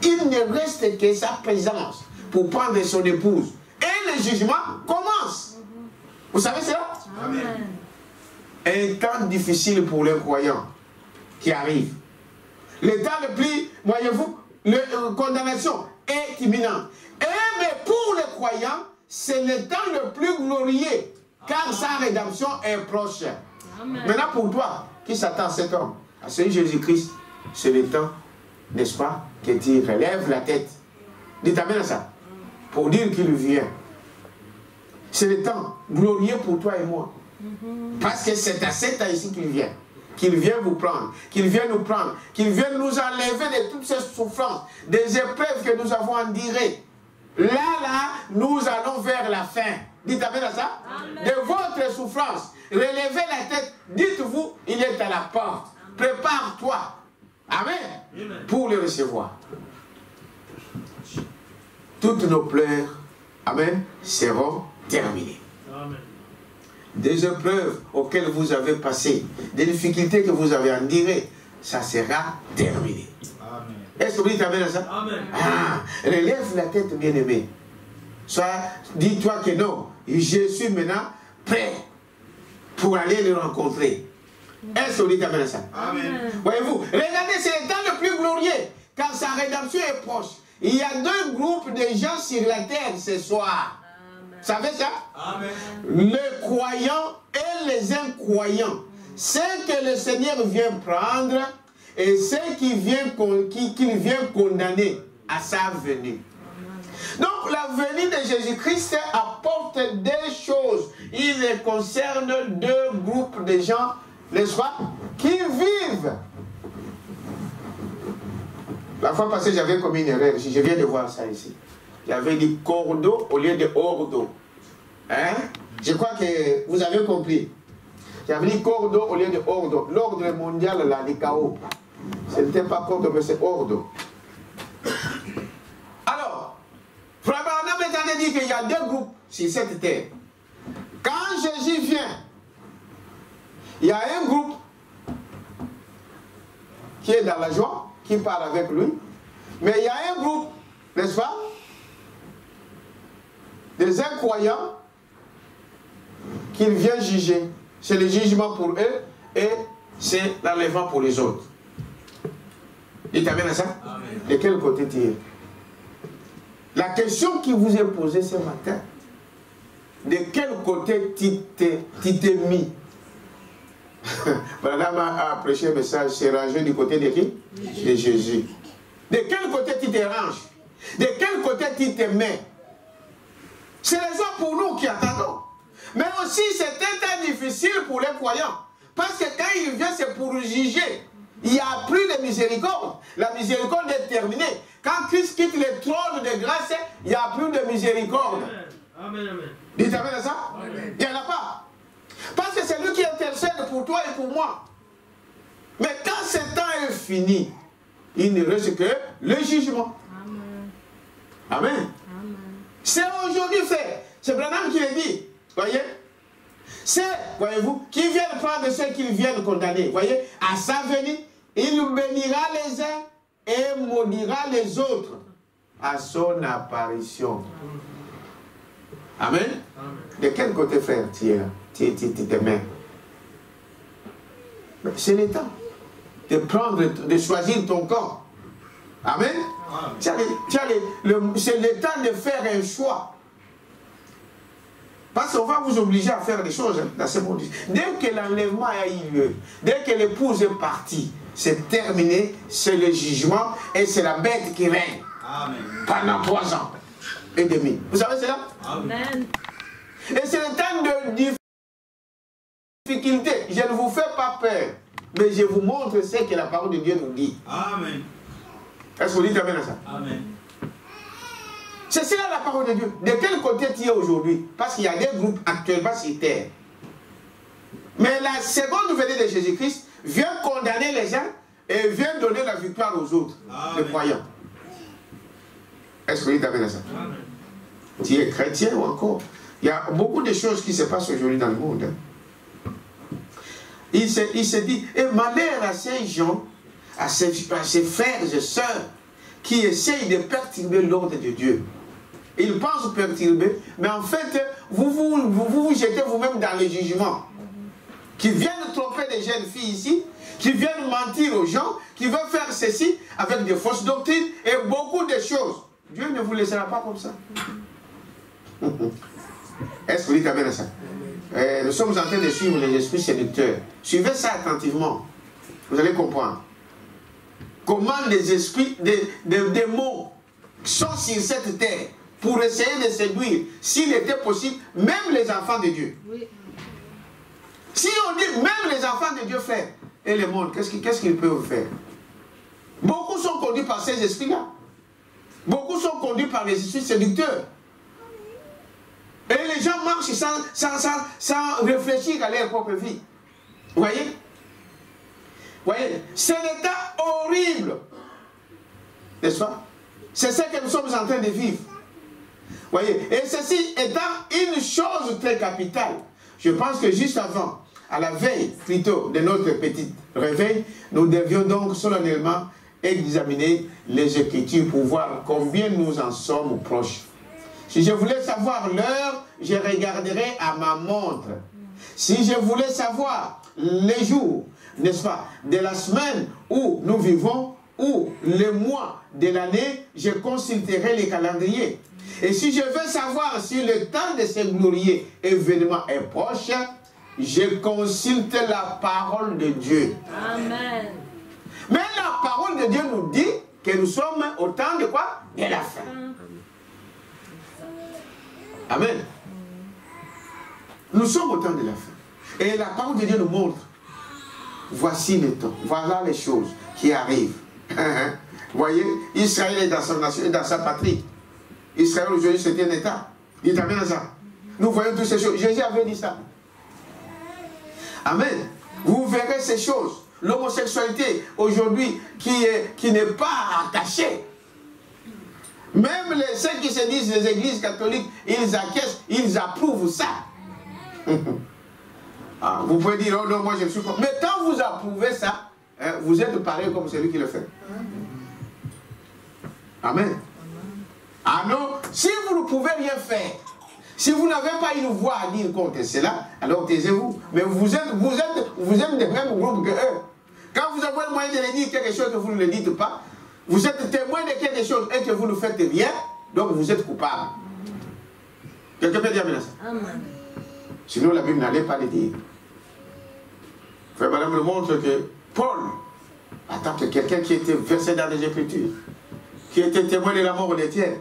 Il ne reste que sa présence pour prendre son épouse. Et le jugement commence. Vous savez cela? Amen. Un temps difficile pour les croyants qui arrive. Le temps le plus, voyez-vous, la condamnation est imminente. Mais pour les croyants, c'est le temps le plus glorieux, car sa rédemption est proche. Amen. Maintenant pour toi, qui s'attend à cet homme, à celui Jésus-Christ, c'est le temps, n'est-ce pas, que tu relèves la tête. Dites amen à ça. Pour dire qu'il vient. C'est le temps glorieux pour toi et moi. Parce que c'est à cet temps ici qu'il vient. Qu'il vient vous prendre, qu'il vient nous prendre, qu'il vient nous enlever de toutes ces souffrances, des épreuves que nous avons endurées. Là, nous allons vers la fin. Dites amen à ça. Amen. De votre souffrance, relevez la tête, dites-vous, il est à la porte. Prépare-toi. Amen. Amen. Pour le recevoir. Toutes nos pleurs, amen, seront terminées. Amen. Des épreuves auxquelles vous avez passé, des difficultés que vous avez endurées, ça sera terminé. Amen. Est-ce que vous dites amen à ça? Amen. Ah, relève la tête, bien-aimé. Soit, dis-toi que non, je suis maintenant prêt pour aller le rencontrer. Est-ce que vous dites amen à ça? Amen. Voyez-vous, regardez, c'est le temps le plus glorieux, car sa rédemption est proche. Il y a deux groupes de gens sur la terre ce soir. Vous savez ça? Amen. Les croyants et les incroyants. Ceux que le Seigneur vient prendre et ceux qu'il vient condamner à sa venue. Donc la venue de Jésus-Christ apporte des choses. Il concerne deux groupes de gens, n'est-ce pas, qui vivent. La fois passée, j'avais commis une erreur. Je viens de voir ça ici. J'avais dit cordeau au lieu de ordo. Hein? Je crois que vous avez compris. J'avais dit cordeau au lieu de ordo. L'ordre mondial, là, du chaos. Ce n'était pas cordeau, mais c'est ordo. Alors, Frère Barnabé est en train de dire qu'il y a deux groupes sur cette terre. Quand Jésus vient, il y a un groupe qui est dans la joie, qui parle avec lui. Mais il y a un groupe, n'est-ce pas, des incroyants qu'il vient juger. C'est le jugement pour eux et c'est l'enlèvement pour les autres. Dites amen à ça? Amen. De quel côté tu es? La question qui vous est posée ce matin, de quel côté tu t'es mis? Madame a prêché un message, c'est rangé du côté de qui? De Jésus. De quel côté tu te ranges? De quel côté tu te mets? C'est les gens pour nous qui attendons. Mais aussi, c'est un temps difficile pour les croyants. Parce que quand il vient, c'est pour juger. Il n'y a plus de miséricorde. La miséricorde est terminée. Quand Christ quitte le trône de grâce, il n'y a plus de miséricorde. Amen, amen. Dites amen à ça? Amen. Il n'y en a pas. Parce que c'est lui qui intercède pour toi et pour moi. Mais quand ce temps est fini, il ne reste que le jugement. Amen. Amen. Amen. C'est aujourd'hui fait. C'est Branham qui le dit. Voyez? C'est, voyez-vous, qui viennent prendre ceux qui viennent condamner. Voyez? À sa venue, il bénira les uns et maudira les autres à son apparition. Amen. Amen. De quel côté, frère, tu es là? Tu te mets. C'est le temps de prendre, de choisir ton corps. Amen. C'est le temps de faire un choix. Parce qu'on va vous obliger à faire des choses dans ce monde. Dès que l'enlèvement a eu lieu, dès que l'épouse est partie, c'est terminé, c'est le jugement et c'est la bête qui règne. Amen. Pendant 3 ans et demi. Vous savez cela? Amen. Et c'est le temps de difficulté. Je ne vous fais pas peur, mais je vous montre ce que la parole de Dieu nous dit. Amen. Est-ce que vous dites amen à ça? Amen. C'est cela la parole de Dieu. De quel côté tu es aujourd'hui? Parce qu'il y a des groupes actuellement sur terre. Mais la seconde venue de Jésus-Christ vient condamner les gens et vient donner la victoire aux autres, les croyants. Est-ce que vous dites amen à ça? Amen. Tu es chrétien ou encore? Il y a beaucoup de choses qui se passent aujourd'hui dans le monde. Il se dit, et malheur à ces gens, à ces frères et sœurs qui essayent de perturber l'ordre de Dieu. Ils pensent perturber, mais en fait, vous jetez vous-même dans le jugement. Qui viennent tromper des jeunes filles ici, qui viennent mentir aux gens, qui veulent faire ceci avec des fausses doctrines et beaucoup de choses. Dieu ne vous laissera pas comme ça. Est-ce que vous dites amen à ça? Nous sommes en train de suivre les esprits séducteurs. Suivez ça attentivement. Vous allez comprendre. Comment les esprits, des démons sont sur cette terre pour essayer de séduire, s'il était possible, même les enfants de Dieu. Oui. Si on dit même les enfants de Dieu faire, et le monde, qu'est-ce qu'ils peuvent faire? Beaucoup sont conduits par ces esprits-là. Beaucoup sont conduits par les esprits séducteurs. Et les gens marchent sans réfléchir à leur propre vie. Vous voyez? Voyez, c'est un état horrible. N'est-ce pas? C'est ce que nous sommes en train de vivre. Voyez, et ceci étant une chose très capitale. Je pense que juste avant, à la veille plutôt de notre petit réveil, nous devions donc solennellement examiner les Écritures pour voir combien nous en sommes proches. Si je voulais savoir l'heure, je regarderais à ma montre. Si je voulais savoir les jours, n'est-ce pas, de la semaine où nous vivons, ou les mois de l'année, je consulterai les calendriers. Et si je veux savoir si le temps de ce glorieux événement est proche, je consulte la parole de Dieu. Amen. Mais la parole de Dieu nous dit que nous sommes au temps de quoi? De la fin. Amen. Nous sommes au temps de la fin. Et la parole de Dieu nous montre, voici le temps, voilà les choses qui arrivent. Vous voyez, Israël est dans son nation, dans sa patrie. Israël aujourd'hui c'est un état. Dites amen à ça. Nous voyons toutes ces choses. Jésus avait dit ça. Amen. Vous verrez ces choses. L'homosexualité aujourd'hui qui n'est pas attachée. Même ceux qui se disent les églises catholiques, ils acquiescent, ils approuvent ça. Ah, vous pouvez dire, oh non, moi je suis contre. Mais quand vous approuvez ça, hein, vous êtes pareil comme celui qui le fait. Amen. Ah non, si vous ne pouvez rien faire, si vous n'avez pas une voix à dire contre cela, alors taisez-vous. Mais vous êtes des mêmes groupes que eux. Quand vous avez le moyen de le dire quelque chose que vous ne le dites pas, vous êtes témoin de quelque chose et que vous ne faites rien, donc vous êtes coupable. Quelqu'un peut dire ça? Amen. Sinon la Bible n'allait pas le dire. Frère Madame me montre que Paul, en tant que quelqu'un qui était versé dans les Écritures, qui était témoin de la mort d'Étienne,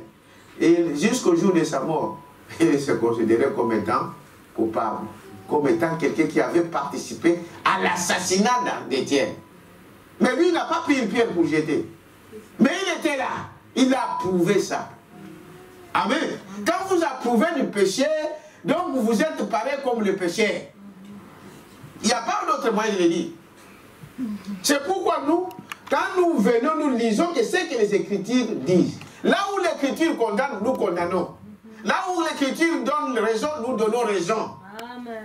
et jusqu'au jour de sa mort, il se considérait comme étant coupable, comme étant quelqu'un qui avait participé à l'assassinat d'Étienne. Mais lui, il n'a pas pris une pierre pour jeter. Mais il était là. Il a prouvé ça. Amen. Quand vous approuvez du péché, donc vous êtes pareil comme le péché. Il n'y a pas d'autre moyen de le dire. C'est pourquoi nous, quand nous venons, nous lisons que c'est que les Écritures disent. Là où l'Écriture condamne, nous condamnons. Là où l'Écriture donne raison, nous donnons raison.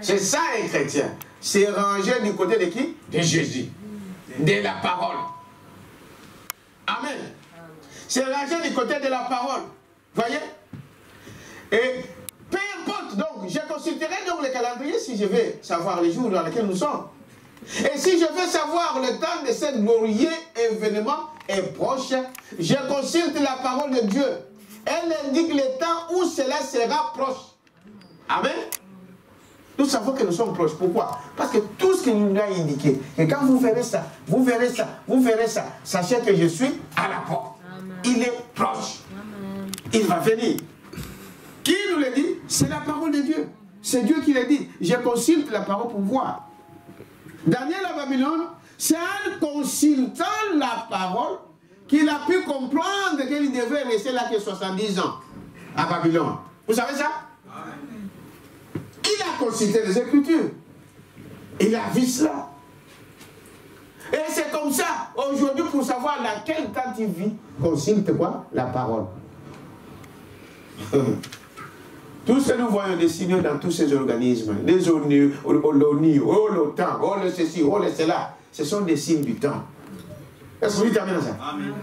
C'est ça un chrétien. C'est rangé du côté de qui? De Jésus. De la parole. Amen. C'est rangé du côté de la parole. Voyez? Et peu importe, donc, je consulterai donc le calendrier si je veux savoir les jours dans lesquels nous sommes. Et si je veux savoir le temps de ce glorieux événement est proche, je consulte la parole de Dieu. Elle indique le temps où cela sera proche. Amen. Nous savons que nous sommes proches. Pourquoi? Parce que tout ce qu'il nous a indiqué, et quand vous verrez ça, vous verrez ça, vous verrez ça, sachez que je suis à la porte. Amen. Il est proche. Amen. Il va venir. Qui nous le dit? C'est la parole de Dieu. C'est Dieu qui le dit. Je consulte la parole pour voir. Daniel à Babylone, c'est en consultant la parole qu'il a pu comprendre qu'il devait rester là que 70 ans à Babylone. Vous savez ça? Il a consulté les Écritures. Il a vu cela. Et c'est comme ça, aujourd'hui, pour savoir dans quel temps il vit, consulte quoi? La parole. Tout ce que nous voyons des signaux dans tous ces organismes, les ONU, l'ONU, l'OTAN, le ceci, le cela, ce sont des signes du temps. Est-ce que vous dites amen à ça? Amen.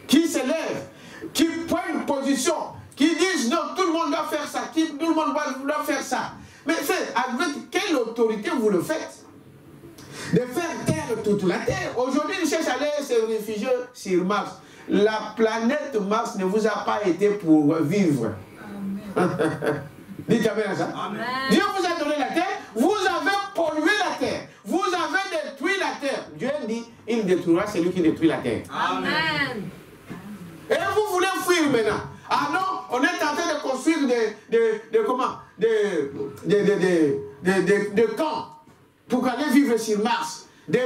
Qui se lèvent, qui prennent une position, qui disent non, tout le monde doit faire ça, tout le monde doit faire ça. Mais avec quelle autorité vous le faites? De faire taire toute la terre. Aujourd'hui, ils cherchent à aller se réfugier sur Mars. La planète Mars ne vous a pas été pour vivre. Dites amen à ça. Amen. Dieu vous a donné la terre, vous avez pollué la terre, vous avez détruit la terre. Dieu dit, il détruira celui qui détruit la terre. Amen. Et vous voulez fuir maintenant. Ah non, on est en train de construire des camps pour aller vivre sur Mars. Des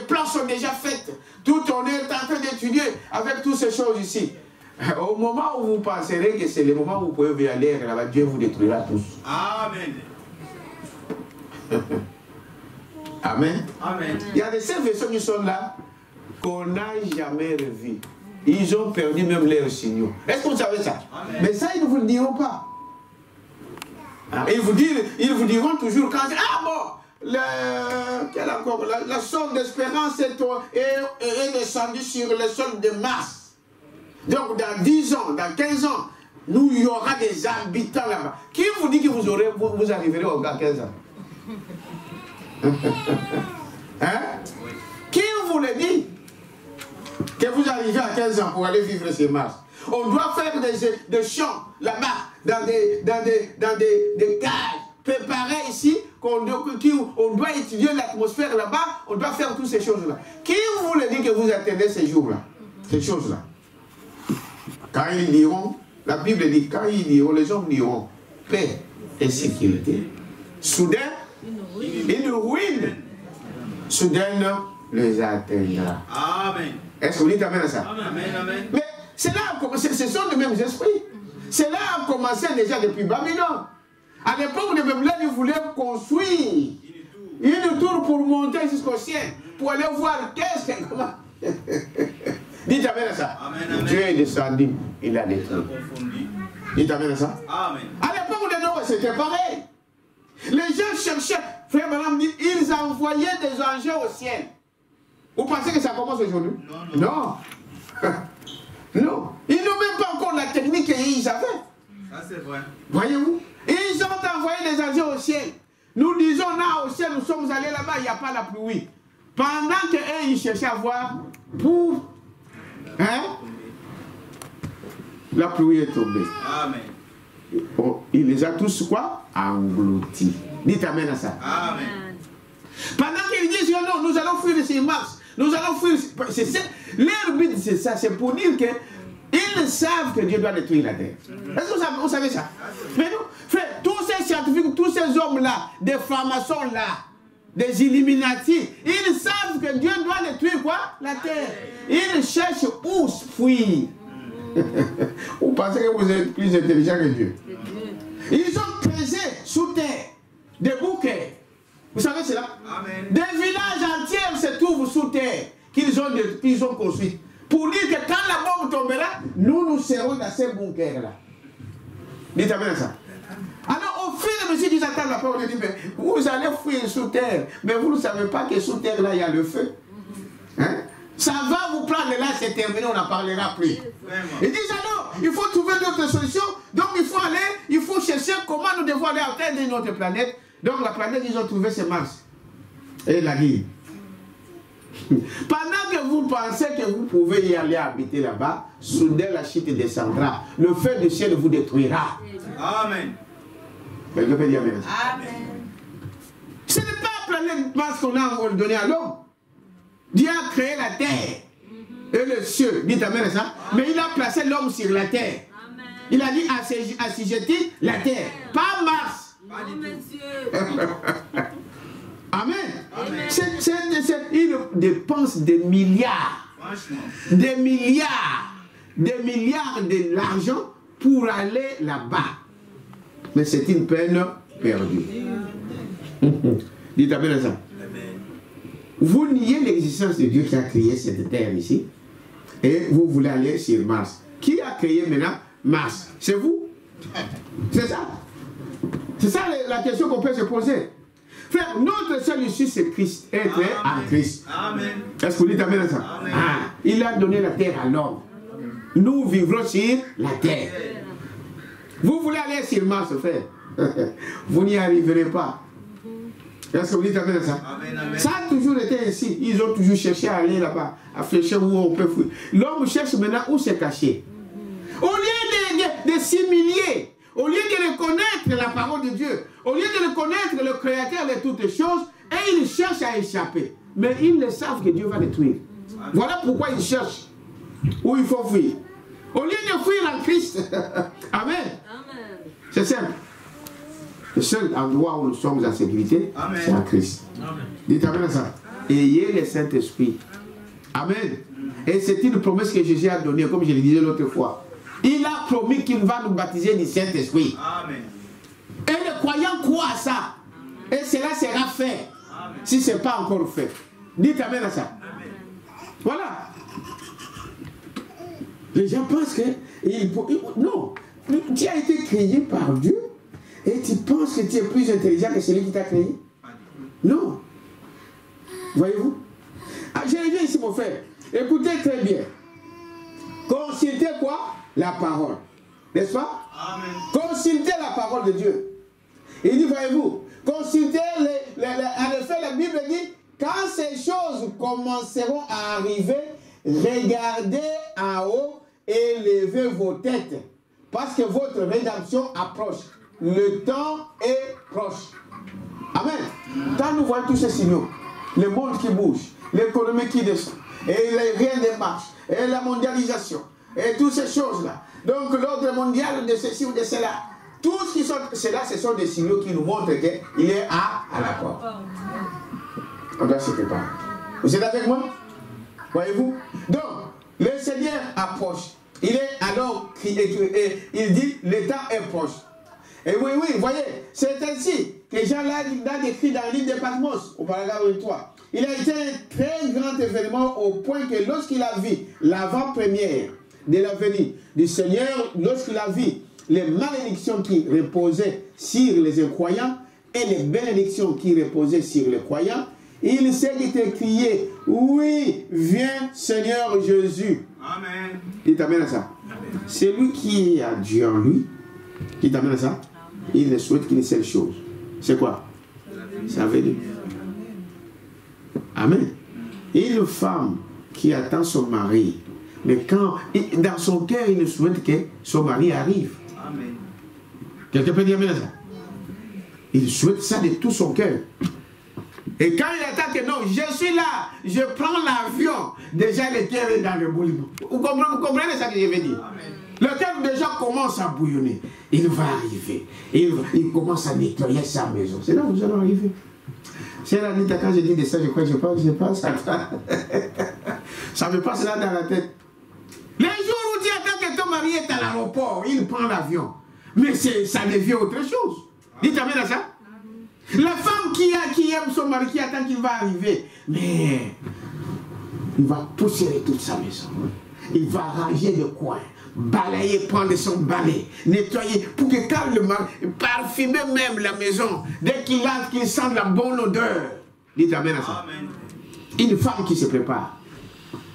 plans sont déjà faits. Tout on est en train d'étudier avec toutes ces choses ici. Au moment où vous penserez que c'est le moment où vous pouvez aller là-bas, Dieu vous détruira tous. Amen. Amen. Amen. Il y a des vaisseaux qui sont là qu'on n'a jamais revus. Ils ont perdu même leurs signaux. Est-ce que vous savez ça? Amen. Mais ça, ils ne vous le diront pas. Ils vous diront toujours quand... Ah bon, la sonde d'espérance est descendue sur le sol de Mars. Donc dans 10 ans, dans 15 ans, il y aura des habitants là-bas. Qui vous dit que vous arriverez à 15 ans? Hein? Qui vous le dit que vous arrivez à 15 ans pour aller vivre sur Mars? On doit faire des champs là-bas, dans des cages préparées ici, on doit étudier l'atmosphère là-bas, on doit faire toutes ces choses-là. Qui vous le dit que vous attendez ces jours-là? Ces choses-là. Quand ils diront, la Bible dit, quand ils diront, les hommes diront paix et sécurité. Soudain, une ruine soudaine les atteindra. Amen. Est-ce que vous dites amen à ça? Amen, amen. Mais c'est là, ce sont les mêmes esprits. C'est là a commencé déjà depuis Babylone. À l'époque de Babylone, ils voulaient construire une tour pour monter jusqu'au ciel, pour aller voir qu'est-ce que... Comment... Dites amen à ça. Amen, amen. Dieu est descendu, il a détruit. Dites amen à ça. Amen. À l'époque de Noé, c'était pareil. Les gens cherchaient, frère madame, ils envoyaient des engins au ciel. Vous pensez que ça commence aujourd'hui? Non. Non. Ils n'ont même pas encore la technique qu'ils avaient. Ça c'est vrai. Voyez-vous? Ils ont envoyé des engins au ciel. Nous disons là au ciel, nous sommes allés là-bas, il n'y a pas la pluie. Pendant qu'eux, ils cherchaient à voir pour... Hein? La pluie est tombée. Amen. Oh, il les a tous quoi? Engloutis. Dites amen à ça. Amen. Pendant qu'ils disent non, nous allons fuir sur Mars. Nous allons fuir. Leur but, c'est ça. C'est pour dire que ils savent que Dieu doit détruire la terre. Est-ce que vous savez ça? Mais nous, frère, tous ces scientifiques, tous ces hommes-là, des francs-maçons-là, des Illuminati, ils savent que Dieu doit détruire quoi? La terre. Ils cherchent où fuir. Vous pensez que vous êtes plus intelligent que Dieu? Ils ont creusé sous terre des bouquets. Vous savez cela? Amen. Des villages entiers se trouvent sous terre qu'ils ont construits. Pour dire que quand la bombe tombera, nous serons dans ces bunkers-là. Dites amen à ça. Alors au fil et à mesure qu'ils attendent la parole, on dit, mais vous allez fuir sous terre. Mais vous ne savez pas que sous terre, là, il y a le feu. Hein? Ça va vous prendre là, c'est terminé, on n'en parlera plus. Ils disent alors, il faut trouver d'autres solutions. Donc il faut chercher comment nous devons aller atteindre notre planète. Donc la planète, ils ont trouvé, c'est Mars. Et la Lune. Pendant que vous pensez que vous pouvez y aller habiter là-bas, soudain la chute descendra. Le feu du ciel vous détruira. Amen. Mais je peux dire amen. Amen. Ce n'est pas la planète Mars qu'on a donné à l'homme. Dieu a créé la terre et le ciel. Dites amen à ça. Mais il a placé l'homme sur la terre. Amen. Il a dit assujettir la terre, pas Mars. Amen. Amen. Il dépense des milliards, des milliards de l'argent pour aller là-bas. Mais c'est une peine perdue. Dites amen à ça. Vous niez l'existence de Dieu qui a créé cette terre ici et vous voulez aller sur Mars. Qui a créé maintenant Mars? C'est vous? C'est ça? C'est ça la question qu'on peut se poser. Frère, notre seul issue c'est Christ, être en Christ. Amen. Est-ce que vous dites amen à ça? Amen. Ah, il a donné la terre à l'homme. Nous vivrons sur la terre. Vous voulez aller sur Mars, frère? Vous n'y arriverez pas. Est-ce que vous dites amen à ça? Amen, amen. Ça a toujours été ainsi. Ils ont toujours cherché à aller là-bas, à fléchir où on peut fuir. L'homme cherche maintenant où se cacher. Au lieu de s'humilier, au lieu de reconnaître la parole de Dieu, au lieu de reconnaître le Créateur de toutes choses, et ils cherchent à échapper. Mais ils le savent que Dieu va détruire. Voilà pourquoi ils cherchent où il faut fuir. Au lieu de fuir en Christ. Amen. C'est simple. Le seul endroit où nous sommes en sécurité, c'est en Christ. Amen. Dites amen à ça. Ayez le Saint-Esprit. Amen. Et c'est une promesse que Jésus a donnée, comme je le disais l'autre fois. Il a promis qu'il va nous baptiser du Saint-Esprit. Amen. Et les croyants croient à ça. Et cela sera fait. Amen. Si ce n'est pas encore fait. Dites amen à ça. Amen. Voilà. Les gens pensent que... non. Tu as été créé par Dieu. Et tu penses que tu es plus intelligent que celui qui t'a créé? Non. Voyez-vous? Ah, je reviens ici, mon frère. Écoutez très bien. Consultez quoi? La parole. N'est-ce pas? Amen. Consultez la parole de Dieu. Il dit, voyez-vous, consultez, en effet, la Bible dit, quand ces choses commenceront à arriver, regardez en haut et levez vos têtes, parce que votre rédemption approche. Le temps est proche. Amen. Quand nous voyons tous ces signaux, le monde qui bouge, l'économie qui descend, et rien ne marche, et la mondialisation, et toutes ces choses-là. Donc l'ordre mondial de ceci ou de cela, tout ce qui sont cela, ce sont des signaux qui nous montrent qu'il est à la porte. On doit se préparer. Vous êtes avec moi? Voyez-vous? Donc, le Seigneur approche. Il est alors, il dit, le temps est proche. Et oui, voyez, c'est ainsi que Jean l'a décrit dans le livre de Patmos, au paragraphe 23. Il a été un très grand événement au point que lorsqu'il a vu l'avant-première de la venue du Seigneur, lorsqu'il a vu les malédictions qui reposaient sur les incroyants et les bénédictions qui reposaient sur les croyants, il s'est écrié, oui, viens Seigneur Jésus. Amen. Il t'amène à ça. C'est lui qui a Dieu en lui, qui t'amène à ça. Il ne souhaite qu'une seule chose. C'est quoi? Sa venue. Amen. Une femme qui attend son mari, mais quand, dans son cœur, il ne souhaite que son mari arrive. Amen. Quelqu'un peut dire amen à ça? Il souhaite ça de tout son cœur. Et quand il attend que non, je suis là, je prends l'avion, déjà le cœur est dans le bouillon. Vous comprenez ça que je veux dire? Amen. Le cœur déjà commence à bouillonner. Il va arriver. Il commence à nettoyer sa maison. C'est là où nous allons arriver. C'est là, quand je dis de ça, je crois que je pense à ça. Ça me passe là dans la tête. Les jours où tu attends que ton mari est à l'aéroport, il prend l'avion. Mais ça devient autre chose. Dites amen à ça. La femme qui aime son mari, qui attend qu'il va arriver, mais il va pousser toute sa maison. Il va ranger le coin, balayer, prendre son balai, nettoyer, pour que quand le mari, parfumer même la maison, dès qu'il entre, qu'il sente la bonne odeur. Dites amen à ça. Amen. Une femme qui se prépare.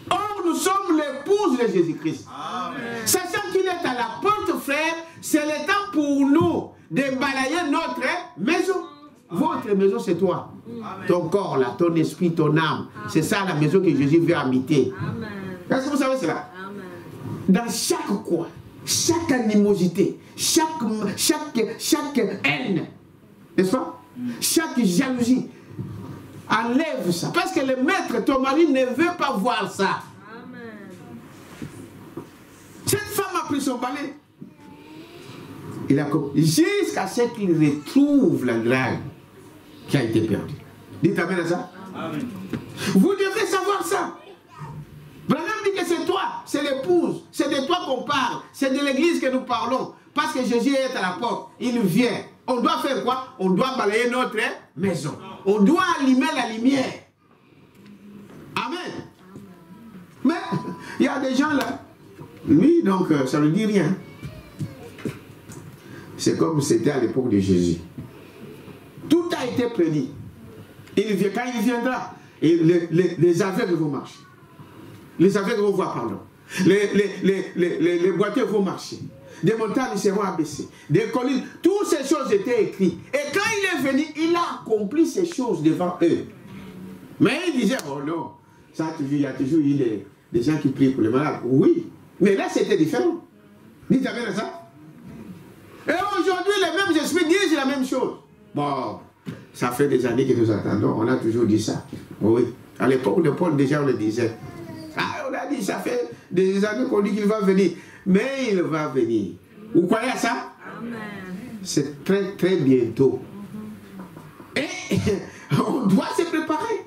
Or, nous sommes l'épouse de Jésus-Christ. Sachant qu'il est à la porte, frère, c'est le temps pour nous de balayer notre maison. Votre maison, c'est toi. Amen. Ton corps, là, ton esprit, ton âme. C'est ça la maison que Jésus veut habiter. Est-ce que vous savez cela? Dans chaque coin, chaque animosité, chaque haine, n'est-ce pas? Chaque jalousie, enlève ça. Parce que le maître, ton mari, ne veut pas voir ça. Cette femme a pris son balai. Il a jusqu'à ce qu'il retrouve la graine qui a été perdue. Dites amen à ça. Amen. Vous devez savoir ça. Branham dit que c'est toi, c'est l'épouse, c'est de toi qu'on parle, c'est de l'église que nous parlons. Parce que Jésus est à la porte, il vient. On doit faire quoi? On doit balayer notre maison. On doit allumer la lumière. Amen. Mais il y a des gens là, lui donc ça ne dit rien. C'est comme c'était à l'époque de Jésus. Tout a été prédit. Quand il viendra, et les aveugles vont marcher. Les aveugles vont voir, pardon. Les boiteux vont marcher. Des montagnes seront abaissées. Des collines. Toutes ces choses étaient écrites. Et quand il est venu, il a accompli ces choses devant eux. Mais il disait, oh non, ça, il y a toujours eu des gens qui prient pour les malades. Oui. Mais là, c'était différent. Dites amen à ça. Et aujourd'hui, les mêmes esprits disent la même chose. Bon, ça fait des années que nous attendons. On a toujours dit ça. Oui. À l'époque de Paul, déjà, on le disait. Ah, on a dit, ça fait des années qu'on dit qu'il va venir. Mais il va venir. Vous croyez à ça? C'est très, très bientôt. Et on doit se préparer.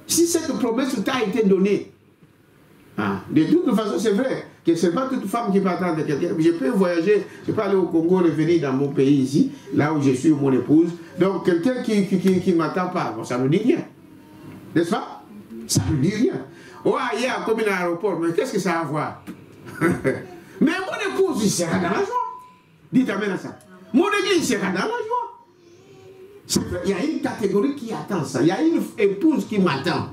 Si cette promesse t'a été donnée, de toute façon, c'est vrai que ce n'est pas toute femme qui peut attendre quelqu'un. Je peux voyager, je peux aller au Congo, revenir dans mon pays ici, là où je suis, mon épouse. Donc, quelqu'un qui ne m'attend pas, bon, ça ne me dit rien. N'est-ce pas? Ça ne me dit rien. Oh, hier, comme il est à l'aéroport, mais qu'est-ce que ça a à voir? Mais mon épouse, il sera dans la joie. Dites amen à ça. Mon église sera dans la joie. Il y a une catégorie qui attend ça. Il y a une épouse qui m'attend.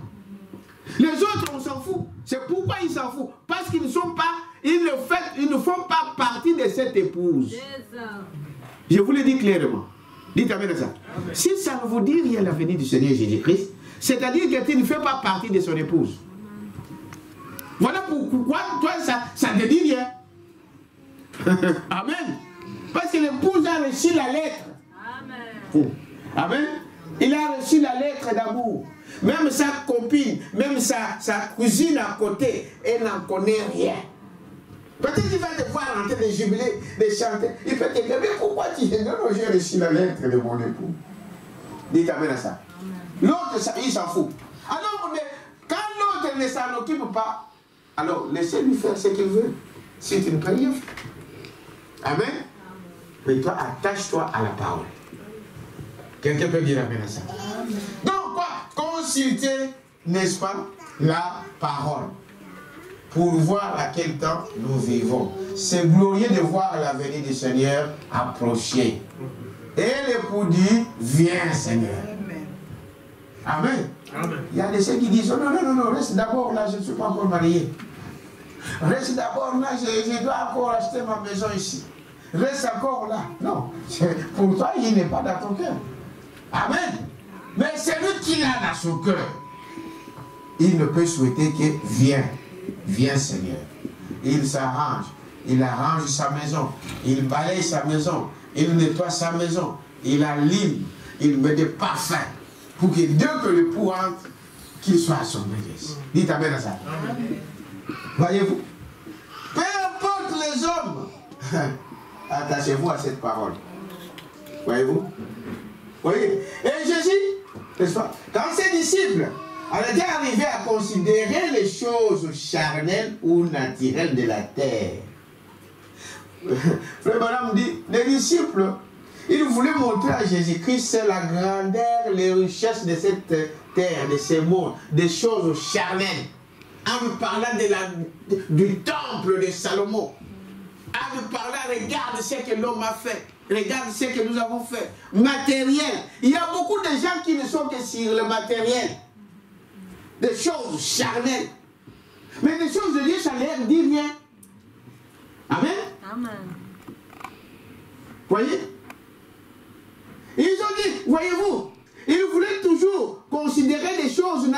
Les autres, on s'en fout. C'est pourquoi ils s'en foutent. Parce qu'ils ne sont pas, ils ne font pas partie de cette épouse. Je vous le dis clairement. Dites amen à ça. Amen. Si ça ne vous dit rien la venue du Seigneur Jésus-Christ, c'est-à-dire que tu ne fais pas partie de son épouse. Voilà pourquoi toi, ça ne te dit rien. Amen. Parce que l'épouse a reçu la lettre. Amen. Amen. Il a reçu la lettre d'amour. Même sa copine, même sa cousine à côté, elle n'en connaît rien. Peut-être qu'il va te voir en train de jubiler, de chanter. Il peut te dire, mais pourquoi tu dis, non, j'ai reçu la lettre de mon époux. Dites amen à ça. L'autre, il s'en fout. Alors, quand l'autre ne s'en occupe pas, alors laissez-lui faire ce qu'il veut. C'est une prière. Amen. Mais toi, attache-toi à la parole. Quelqu'un peut dire amen à ça. Donc quoi? Consulter, n'est-ce pas, la parole. Pour voir à quel temps nous vivons. C'est glorieux de voir la venue du Seigneur approcher. Et l'époux dit, viens Seigneur. Amen. Amen. Il y a des gens qui disent, oh, non, reste d'abord là, je ne suis pas encore marié. Reste d'abord là, je dois encore acheter ma maison ici. Reste encore là. Non, pour toi, il n'est pas dans ton cœur. Amen. Mais c'est lui qui l'a dans son cœur. il ne peut souhaiter que viens, viens Seigneur. Il s'arrange, il arrange sa maison, il balaye sa maison, il nettoie sa maison, il allume, il met des parfums pour que dès que le pou entre, qu'il soit à son église. Dites amen à ça. Voyez-vous, peu importe les hommes, attachez-vous à cette parole. Voyez-vous? Voyez? Et Jésus, n'est-ce pas? Quand ses disciples étaient arrivés à considérer les choses charnelles ou naturelles de la terre, Frère Branham dit, les disciples, ils voulaient montrer à Jésus-Christ la grandeur, les richesses de cette terre, de ces mondes, des choses charnelles, en nous parlant du temple de Salomon, en nous parlant, regarde ce que l'homme a fait, regarde ce que nous avons fait, matériel. Il y a beaucoup de gens qui ne sont que sur le matériel, des choses charnelles, mais des choses de Dieu, ça leur dit rien. Amen. Amen. Voyez? Ils ont dit, voyez-vous, ils voulaient toujours considérer les choses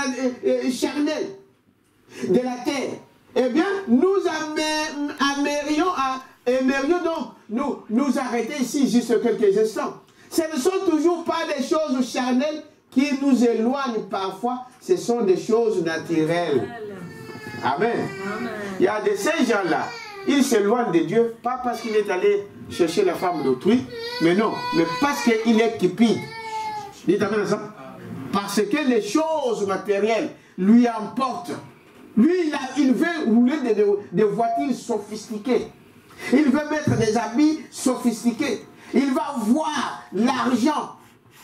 charnelles de la terre. Eh bien, nous aimerions donc nous arrêter ici juste quelques instants. Ce ne sont toujours pas des choses charnelles qui nous éloignent parfois, ce sont des choses naturelles. Amen. Amen. Il y a de ces gens-là, ils s'éloignent de Dieu, pas parce qu'il est allé chercher la femme d'autrui, mais non, mais parce qu'il est cupide. Dites amen à ça. Parce que les choses matérielles lui emportent. Lui, il veut rouler des voitures sophistiquées. Il veut mettre des habits sophistiqués. Il va voir l'argent.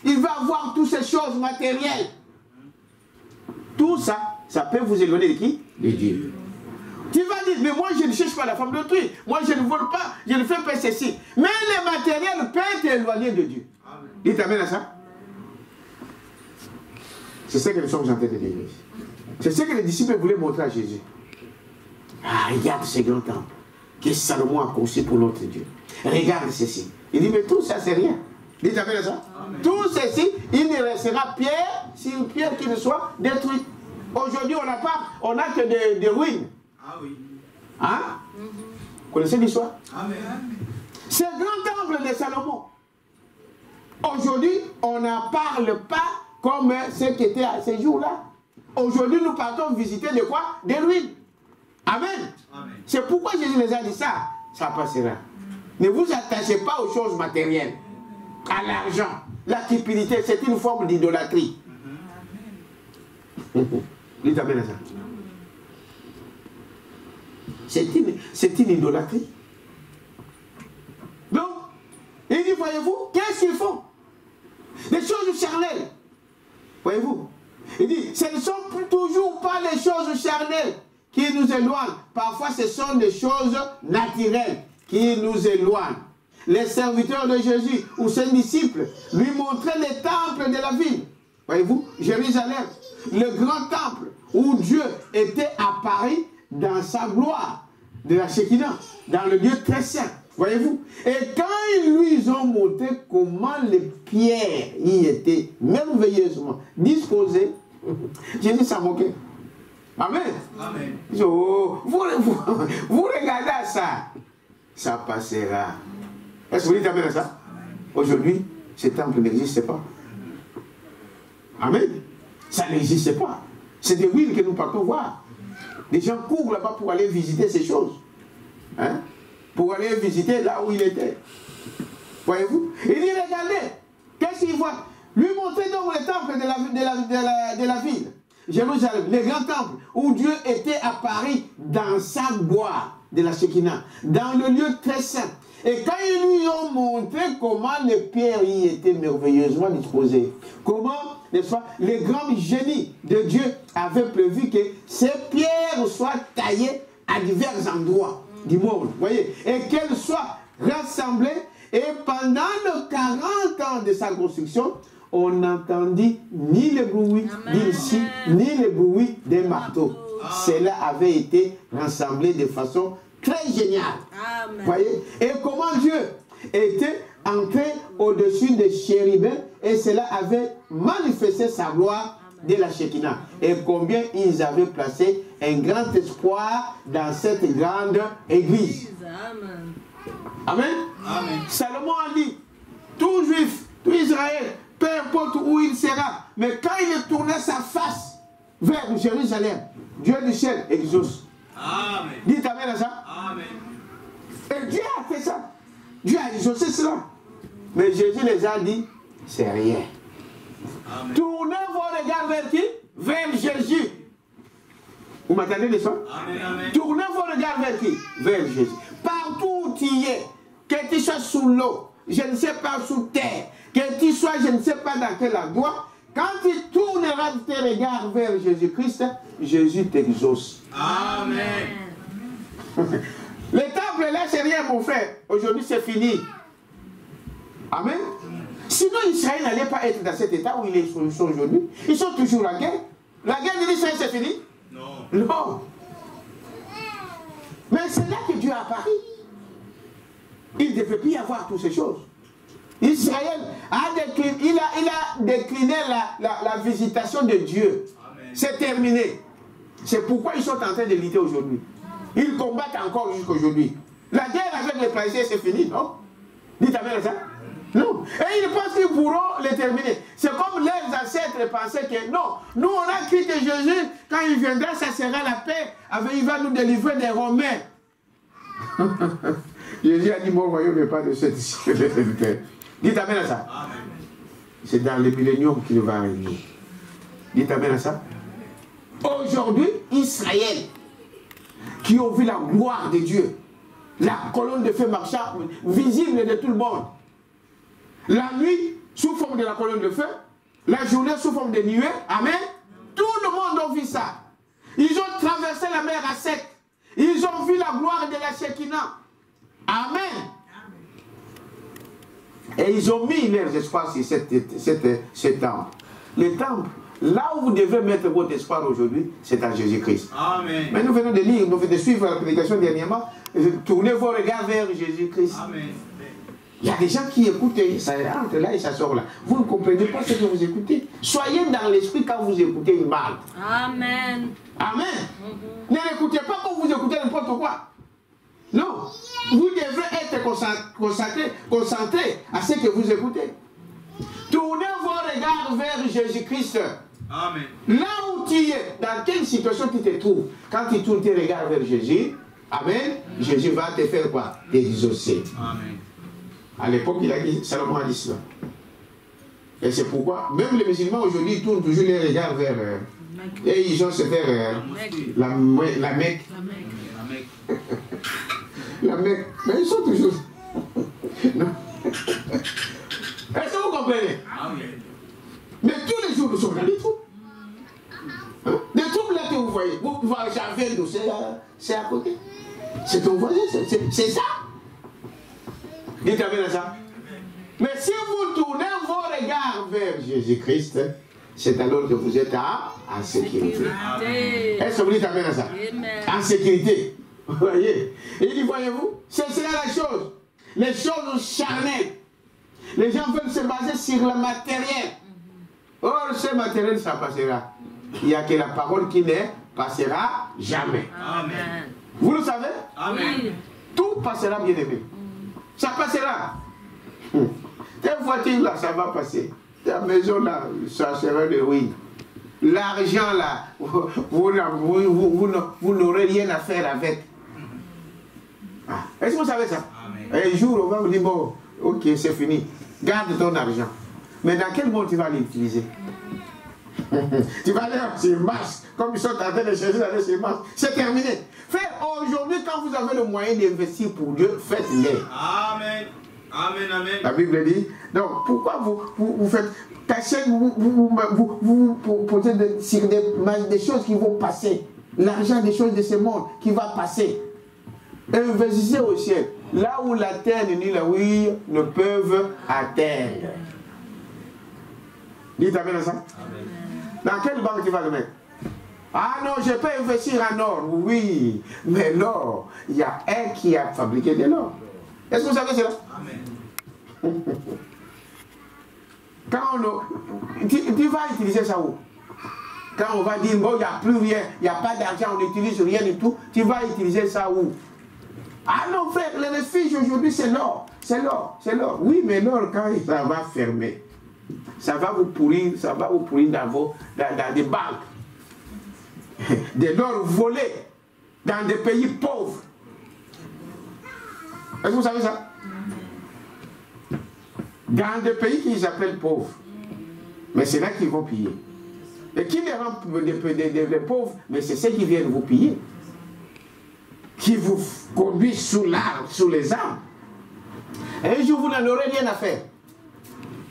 Il va voir toutes ces choses matérielles. Tout ça, ça peut vous éloigner de qui? De Dieu. Tu vas dire, mais moi je ne cherche pas la femme d'autrui. Moi je ne vole pas, je ne fais pas ceci. Mais les matériels peuvent t'éloigner de Dieu. Dites amen à ça. C'est ce que nous sommes en train de dire. C'est ce que les disciples voulaient montrer à Jésus. Ah, regarde ce grand temple que Salomon a conçu pour notre Dieu. Regarde ceci. Il dit, mais tout ça, c'est rien. Dites amen à ça. Amen. Tout ceci, il ne restera pierre sur pierre qui ne soit détruite. Aujourd'hui, on n'a que des ruines. Ah oui. Hein? Vous connaissez l'histoire? Amen. C'est le grand temple de Salomon. Aujourd'hui, on n'en parle pas comme ce qui était à ces jours-là. Aujourd'hui, nous partons visiter de quoi? Des ruines. Amen. Amen. C'est pourquoi Jésus les a dit ça. Ça passera. Ne vous attachez pas aux choses matérielles, à l'argent. La cupidité, c'est une forme d'idolâtrie. Dites amen à ça. C'est une idolâtrie. Donc, il dit, voyez-vous, qu'est-ce qu'ils font? Des choses charnelles. Voyez-vous? Il dit, ce ne sont toujours pas les choses charnelles qui nous éloignent. Parfois, ce sont des choses naturelles qui nous éloignent. Les serviteurs de Jésus ou ses disciples lui montraient les temples de la ville. Voyez-vous? Jérusalem, le grand temple où Dieu était apparu dans sa gloire de la Shekinah, dans le lieu très saint. Voyez-vous? Et quand ils lui ont montré comment les pierres y étaient merveilleusement disposées, Jésus s'en moquait. Amen. Amen. Oh, vous regardez ça, ça passera. Est-ce que vous dites amen à ça? Aujourd'hui, ce temple n'existe pas. Amen. Ça n'existe pas. C'est des ruines que nous partons voir. Les gens courent là-bas pour aller visiter ces choses. Hein? Pour aller visiter là où il était. Voyez-vous? Il dit, regardez, qu'est-ce qu'il voit? Lui montrer donc le temple de la ville. Jérusalem, le grand temple, où Dieu était apparu dans sa gloire de la Shekinah, dans le lieu très saint. Et quand ils lui ont montré comment les pierres y étaient merveilleusement disposées, comment, n'est-ce pas, les grands génies de Dieu avaient prévu que ces pierres soient taillées à divers endroits du monde, voyez, et qu'elles soient rassemblées, et pendant les 40 ans de sa construction, on n'entendit ni le bruit d'ici, ni le bruit des marteaux. Cela avait été rassemblé de façon très géniale. Amen. Voyez? Et comment Dieu était entré au-dessus des chérubins et cela avait manifesté sa gloire de la Shekinah. Et combien ils avaient placé un grand espoir dans cette grande église. Amen. Amen. Amen. Salomon a dit, tout juif, tout Israël, peu importe où il sera, mais quand il tournait sa face vers Jérusalem, Dieu du ciel exauce. Amen. Dites amen à ça. Amen. Et Dieu a fait ça. Dieu a exaucé cela. Mais Jésus les a dit, c'est rien. Amen. Tournez vos regards vers qui? Vers Jésus. Vous m'entendez les soins? Amen. Amen. Tournez vos regards vers qui? Vers Jésus. Partout où tu es, que tu sois sous l'eau, je ne sais pas sous terre, que tu sois, je ne sais pas dans quel endroit, quand tu tourneras tes regards vers Jésus-Christ, Jésus t'exauce. Amen. Le temple là, c'est rien, mon frère. Aujourd'hui, c'est fini. Amen. Sinon, Israël n'allait pas être dans cet état où ils sont aujourd'hui. Ils sont toujours en guerre. La guerre d'Israël, c'est fini? Non. Non. Mais c'est là que Dieu a apparu. Il ne devait plus y avoir toutes ces choses. Israël a décliné, il a décliné la visitation de Dieu. C'est terminé. C'est pourquoi ils sont en train de lutter aujourd'hui. Ils combattent encore jusqu'aujourd'hui. La guerre avec les Palestiniens, c'est fini, non? Dites amen à ça? Non. Et ils pensent qu'ils pourront les terminer. C'est comme leurs ancêtres pensaient que non. Nous, on a cru que Jésus, quand il viendra, ça sera la paix. Il va nous délivrer des Romains. Jésus a dit, mon royaume n'est pas de cette terre. Dites amen à ça. C'est dans le millénium qu'il va régner. Dites amen à ça. Aujourd'hui, Israël, qui ont vu la gloire de Dieu, la colonne de feu marchant, visible de tout le monde, la nuit sous forme de la colonne de feu, la journée sous forme de nuée, amen. Tout le monde a vu ça. Ils ont traversé la mer à sec. Ils ont vu la gloire de la Shekinah. Amen. Et ils ont mis leurs espoirs sur ce temple. Le temple, là où vous devez mettre votre espoir aujourd'hui, c'est à Jésus-Christ. Amen. Mais nous venons de lire, nous venons de suivre la prédication dernièrement. Tournez vos regards vers Jésus-Christ. Amen. Il y a des gens qui écoutent, ça entre là et ça sort là. Vous ne comprenez pas ce que vous écoutez. Soyez dans l'esprit quand vous écoutez une marque. Amen. Amen. Ne l'écoutez pas quand vous écoutez n'importe quoi. Non. Vous devrez être concentré à ce que vous écoutez. Tournez vos regards vers Jésus-Christ. Amen. Là où tu es, dans quelle situation tu te trouves, quand tu tournes tes regards vers Jésus, amen, Jésus va te faire quoi? T'exaucer. Amen. À l'époque, il a dit, Salomon a dit cela. Et c'est pourquoi, même les musulmans aujourd'hui, ils tournent toujours les regards vers... et ils ont se faire la Mecque. La Mecque. Mais ils sont toujours... Non. Est-ce que vous comprenez? Mais tous les jours, nous sommes dans les troupes. Hein? Les troupes là que vous voyez, vous voyez, c'est à côté. C'est ton voisin, c'est ça. Dites amen à ça. Mais si vous tournez vos regards vers Jésus-Christ, c'est alors que vous êtes en sécurité. Est-ce que vous dites amen à ça? En sécurité. Vous voyez? Et il dit, voyez-vous, c'est là la chose. Les choses charnelles. Les gens veulent se baser sur le matériel. Or, ce matériel, ça passera. Il n'y a que la parole qui ne passera jamais. Amen. Vous le savez? Amen. Tout passera, bien aimé. Ça passera. Ta voiture là, ça va passer. Ta maison là, ça sera de ruine. L'argent là, vous n'aurez rien à faire avec. Ah. Est-ce que vous savez ça? Amen. Un jour, on va vous dire, bon, ok, c'est fini. Garde ton argent. Mais dans quel monde tu vas l'utiliser? Tu vas aller sur Mars, comme ils sont en train de chercher d'aller sur Mars. C'est terminé. Frère, aujourd'hui, quand vous avez le moyen d'investir pour Dieu, faites-le. Amen. Amen, amen. La Bible dit, donc pourquoi vous faites, tâchez, vous posez sur des choses qui vont passer. L'argent des choses de ce monde qui va passer. Investissez au ciel, là où la terre ni la huile ne peuvent atteindre. Dites amen à ça. Amen. Dans quelle banque tu vas le mettre? Ah non, je peux investir en or. Oui, mais l'or, il y a un qui a fabriqué de l'or. Est-ce que vous savez cela? Amen. Quand tu vas utiliser ça où? Quand on va dire, bon, il n'y a plus rien, il n'y a pas d'argent, on n'utilise rien du tout, tu vas utiliser ça où? Ah non, frère, les refuges aujourd'hui, c'est l'or. C'est l'or, c'est l'or. Oui, mais l'or, quand ça va fermer, ça va vous pourrir dans des banques. De l'or volé dans des pays pauvres. Est-ce que vous savez ça? Dans des pays qui s'appellent pauvres. Mais c'est là qu'ils vont piller. Et qui les rend des pauvres? Mais c'est ceux qui viennent vous piller. Qui vous conduisent sous l'arbre, sous les arbres. Et un jour, vous n'en aurez rien à faire.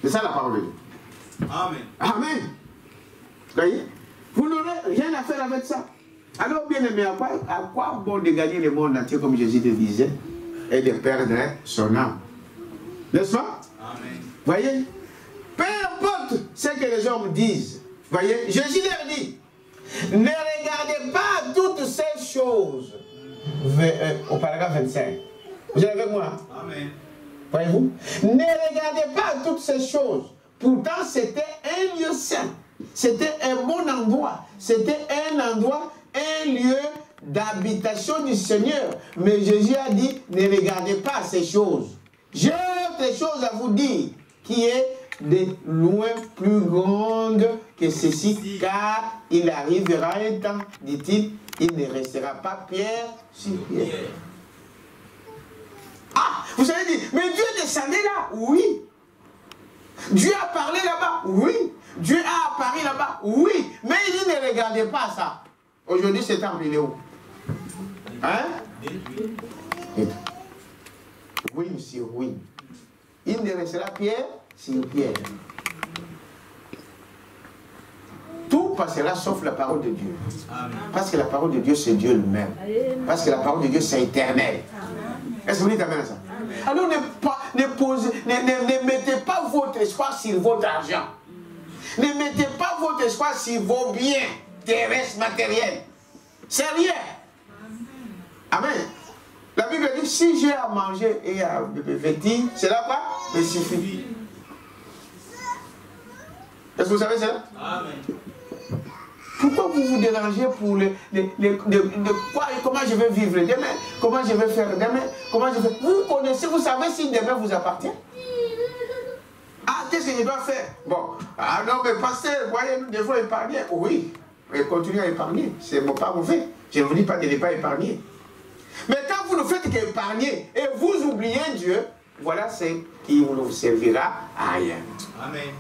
C'est ça la parole de Dieu. Amen. Amen. Vous voyez? Vous n'aurez rien à faire avec ça. Alors, bien aimé, à quoi bon de gagner le monde entier, comme Jésus le disait, et de perdre son âme? N'est-ce pas? Amen. Voyez? Peu importe ce que les hommes disent. Voyez? Jésus leur dit, ne regardez pas toutes ces choses. Au paragraphe 25. Vous êtes avec moi? Amen. Voyez-vous? Ne regardez pas toutes ces choses. Pourtant, c'était un lieu saint. C'était un bon endroit. C'était un endroit, un lieu d'habitation du Seigneur. Mais Jésus a dit, ne regardez pas ces choses. J'ai autre chose à vous dire, qui est de loin plus grande que ceci, car il arrivera un temps, dit-il, il ne restera pas pierre sur pierre. Ah, vous avez dit, mais Dieu descendait là, oui. Dieu a parlé là-bas, oui. Dieu a apparu là-bas, oui. Mais il dit, ne regardez pas ça. Aujourd'hui, c'est temple, il est où? Hein? Ruine sur ruine. Il ne restera pierre sur pierre. Tout passera sauf la parole de Dieu. Amen. Parce que la parole de Dieu, c'est Dieu lui-même. Parce que la parole de Dieu, c'est éternel. Est-ce que vous dites amen à ça? Alors ne mettez pas votre espoir sur votre argent. Ne mettez pas votre espoir sur vos biens terrestres, matériels. C'est rien. Amen. La Bible dit, si j'ai à manger et à vêtir, c'est là quoi? Me suffit. Est-ce que vous savez ça? Amen. Pourquoi vous vous dérangez pour quoi, comment je vais vivre demain? Comment je vais faire demain? Comment je vais... Vous connaissez, vous savez si demain vous appartient? Ah, qu'est-ce que je dois faire? Bon, ah non, mais pasteur, voyez, nous devons épargner. Oui, et continuez à épargner. C'est pas mauvais. Je ne vous dis pas de ne pas épargner. Mais quand vous ne faites qu'épargner et vous oubliez Dieu, voilà ce qui ne vous servira à rien. Amen.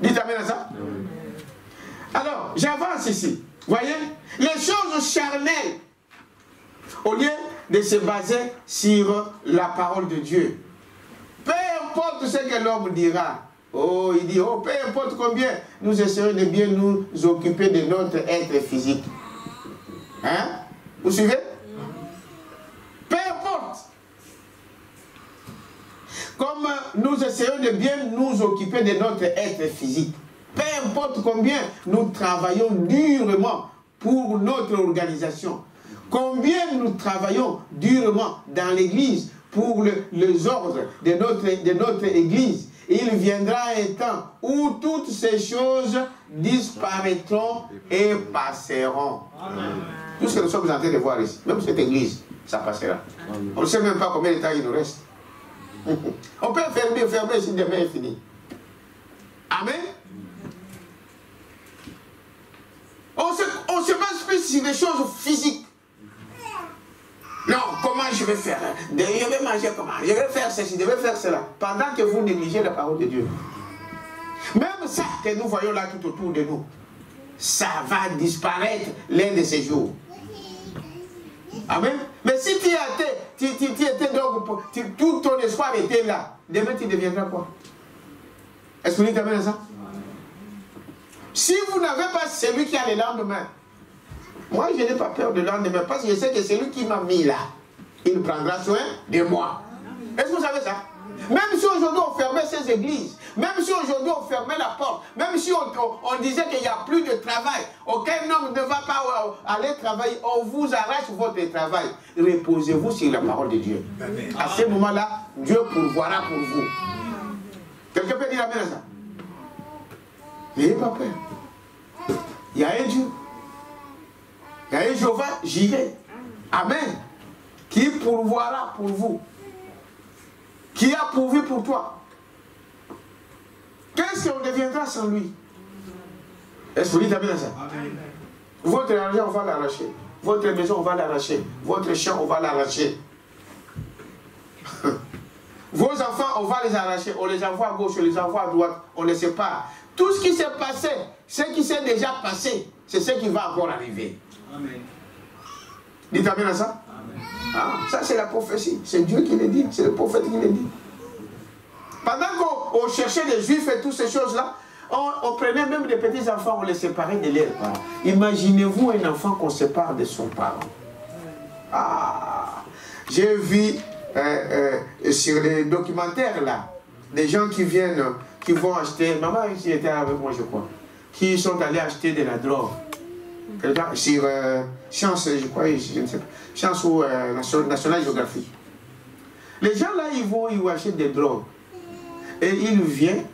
Dites amen à ça? Amen. Alors, j'avance ici. Voyez, les choses charnelles, au lieu de se baser sur la parole de Dieu, peu importe ce que l'homme dira, oh, il dit, oh, peu importe combien, nous essayons de bien nous occuper de notre être physique. Hein? Vous suivez? Peu importe. Comme nous essayons de bien nous occuper de notre être physique. Peu importe combien nous travaillons durement pour notre organisation. Combien nous travaillons durement dans l'église pour les ordres de notre église. Il viendra un temps où toutes ces choses disparaîtront et passeront. Amen. Tout ce que nous sommes en train de voir ici, même cette église, ça passera. Amen. On ne sait même pas combien de temps il nous reste. On peut fermer si demain est fini. Amen. On se base plus sur des choses physiques. Non, comment je vais faire? Je vais manger comment? Je vais faire ceci, je vais faire cela. Pendant que vous négligez la parole de Dieu. Même ça que nous voyons là tout autour de nous, ça va disparaître l'un de ces jours. Amen. Mais si tu étais donc, tout ton espoir était là, demain tu deviendras quoi? Est-ce que vous dites amen à ça? Si vous n'avez pas celui qui a le lendemain, moi je n'ai pas peur de lendemain parce que je sais que c'est lui qui m'a mis là. Il prendra soin de moi. Est-ce que vous savez ça? Même si aujourd'hui on fermait ces églises, même si aujourd'hui on fermait la porte, même si on disait qu'il n'y a plus de travail, aucun homme ne va pas aller travailler, on vous arrache votre travail. Reposez-vous sur la parole de Dieu. Amen. À ce moment-là, Dieu pourvoira pour vous. Quelqu'un peut dire amen à ça? N'ayez pas peur. Il y a un Dieu. Il y a un Jéhovah, j'irai. Amen. Qui pourvoira pour vous. Qui a pourvu pour toi. Qu'est-ce qu'on deviendra sans lui? Est-ce que vous dites amen à ça? Amen. Votre argent, on va l'arracher. Votre maison, on va l'arracher. Votre champ, on va l'arracher. Vos enfants, on va les arracher. On les envoie à gauche, on les envoie à droite. On ne sait pas. Tout ce qui s'est passé, ce qui s'est déjà passé, c'est ce qui va encore arriver. Amen. Dites amen à ça? Amen. Ah, ça, c'est la prophétie. C'est Dieu qui le dit. C'est le prophète qui le dit. Pendant qu'on cherchait les Juifs et toutes ces choses-là, on prenait même des petits-enfants, on les séparait de leurs parents. Imaginez-vous un enfant qu'on sépare de son parent. Ah, j'ai vu sur les documentaires là, des gens qui viennent, qui vont acheter, maman qui était avec moi je crois, qui sont allés acheter de la drogue. Sur Chance, je crois, je ne sais pas, Chance ou National Geographic. Les gens là, ils vont acheter des drogues. Et ils viennent,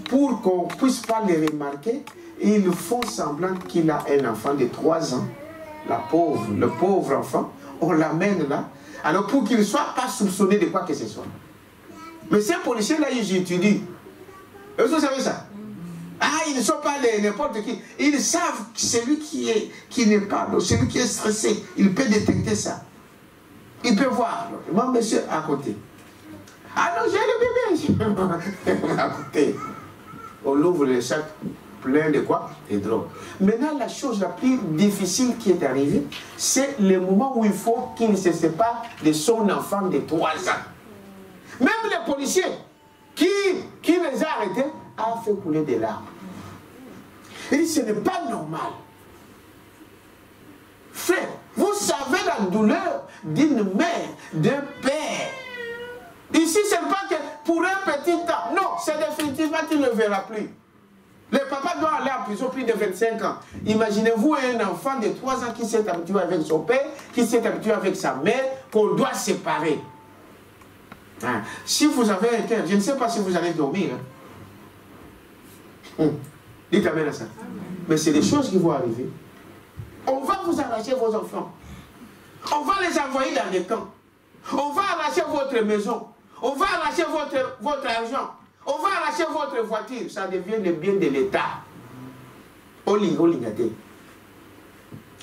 pour qu'on ne puisse pas les remarquer, ils font semblant qu'il a un enfant de 3 ans. Le pauvre enfant, on l'amène là. Alors pour qu'il ne soit pas soupçonné de quoi que ce soit. Mais ces policiers-là, ils étudient. Est-ce que vous savez ça? Ah, ils ne sont pas n'importe qui. Ils savent que celui qui n'est pas, celui qui est stressé, il peut détecter ça. Il peut voir. Moi, monsieur, à côté. Ah non, j'ai le bébé. À côté. On ouvre le sac plein de quoi? De drogue. Maintenant, la chose la plus difficile qui est arrivée, c'est le moment où il faut qu'il se sépare de son enfant de 3 ans. Même les policiers qui les a arrêtés a fait couler des larmes. Il dit, ce n'est pas normal. Frère, vous savez la douleur d'une mère, d'un père. Ici, ce n'est pas que pour un petit temps. Non, c'est définitivement qu'il ne le verra plus. Le papa doit aller en prison plus de 25 ans. Imaginez-vous un enfant de 3 ans qui s'est habitué avec son père, qui s'est habitué avec sa mère, qu'on doit séparer. Hein. Si vous avez un cœur, je ne sais pas si vous allez dormir. Hein. Dites amen à ça. Mais c'est des choses qui vont arriver. On va vous arracher vos enfants. On va les envoyer dans les camps. On va arracher votre maison. On va arracher votre argent. On va arracher votre voiture. Ça devient le bien de l'État.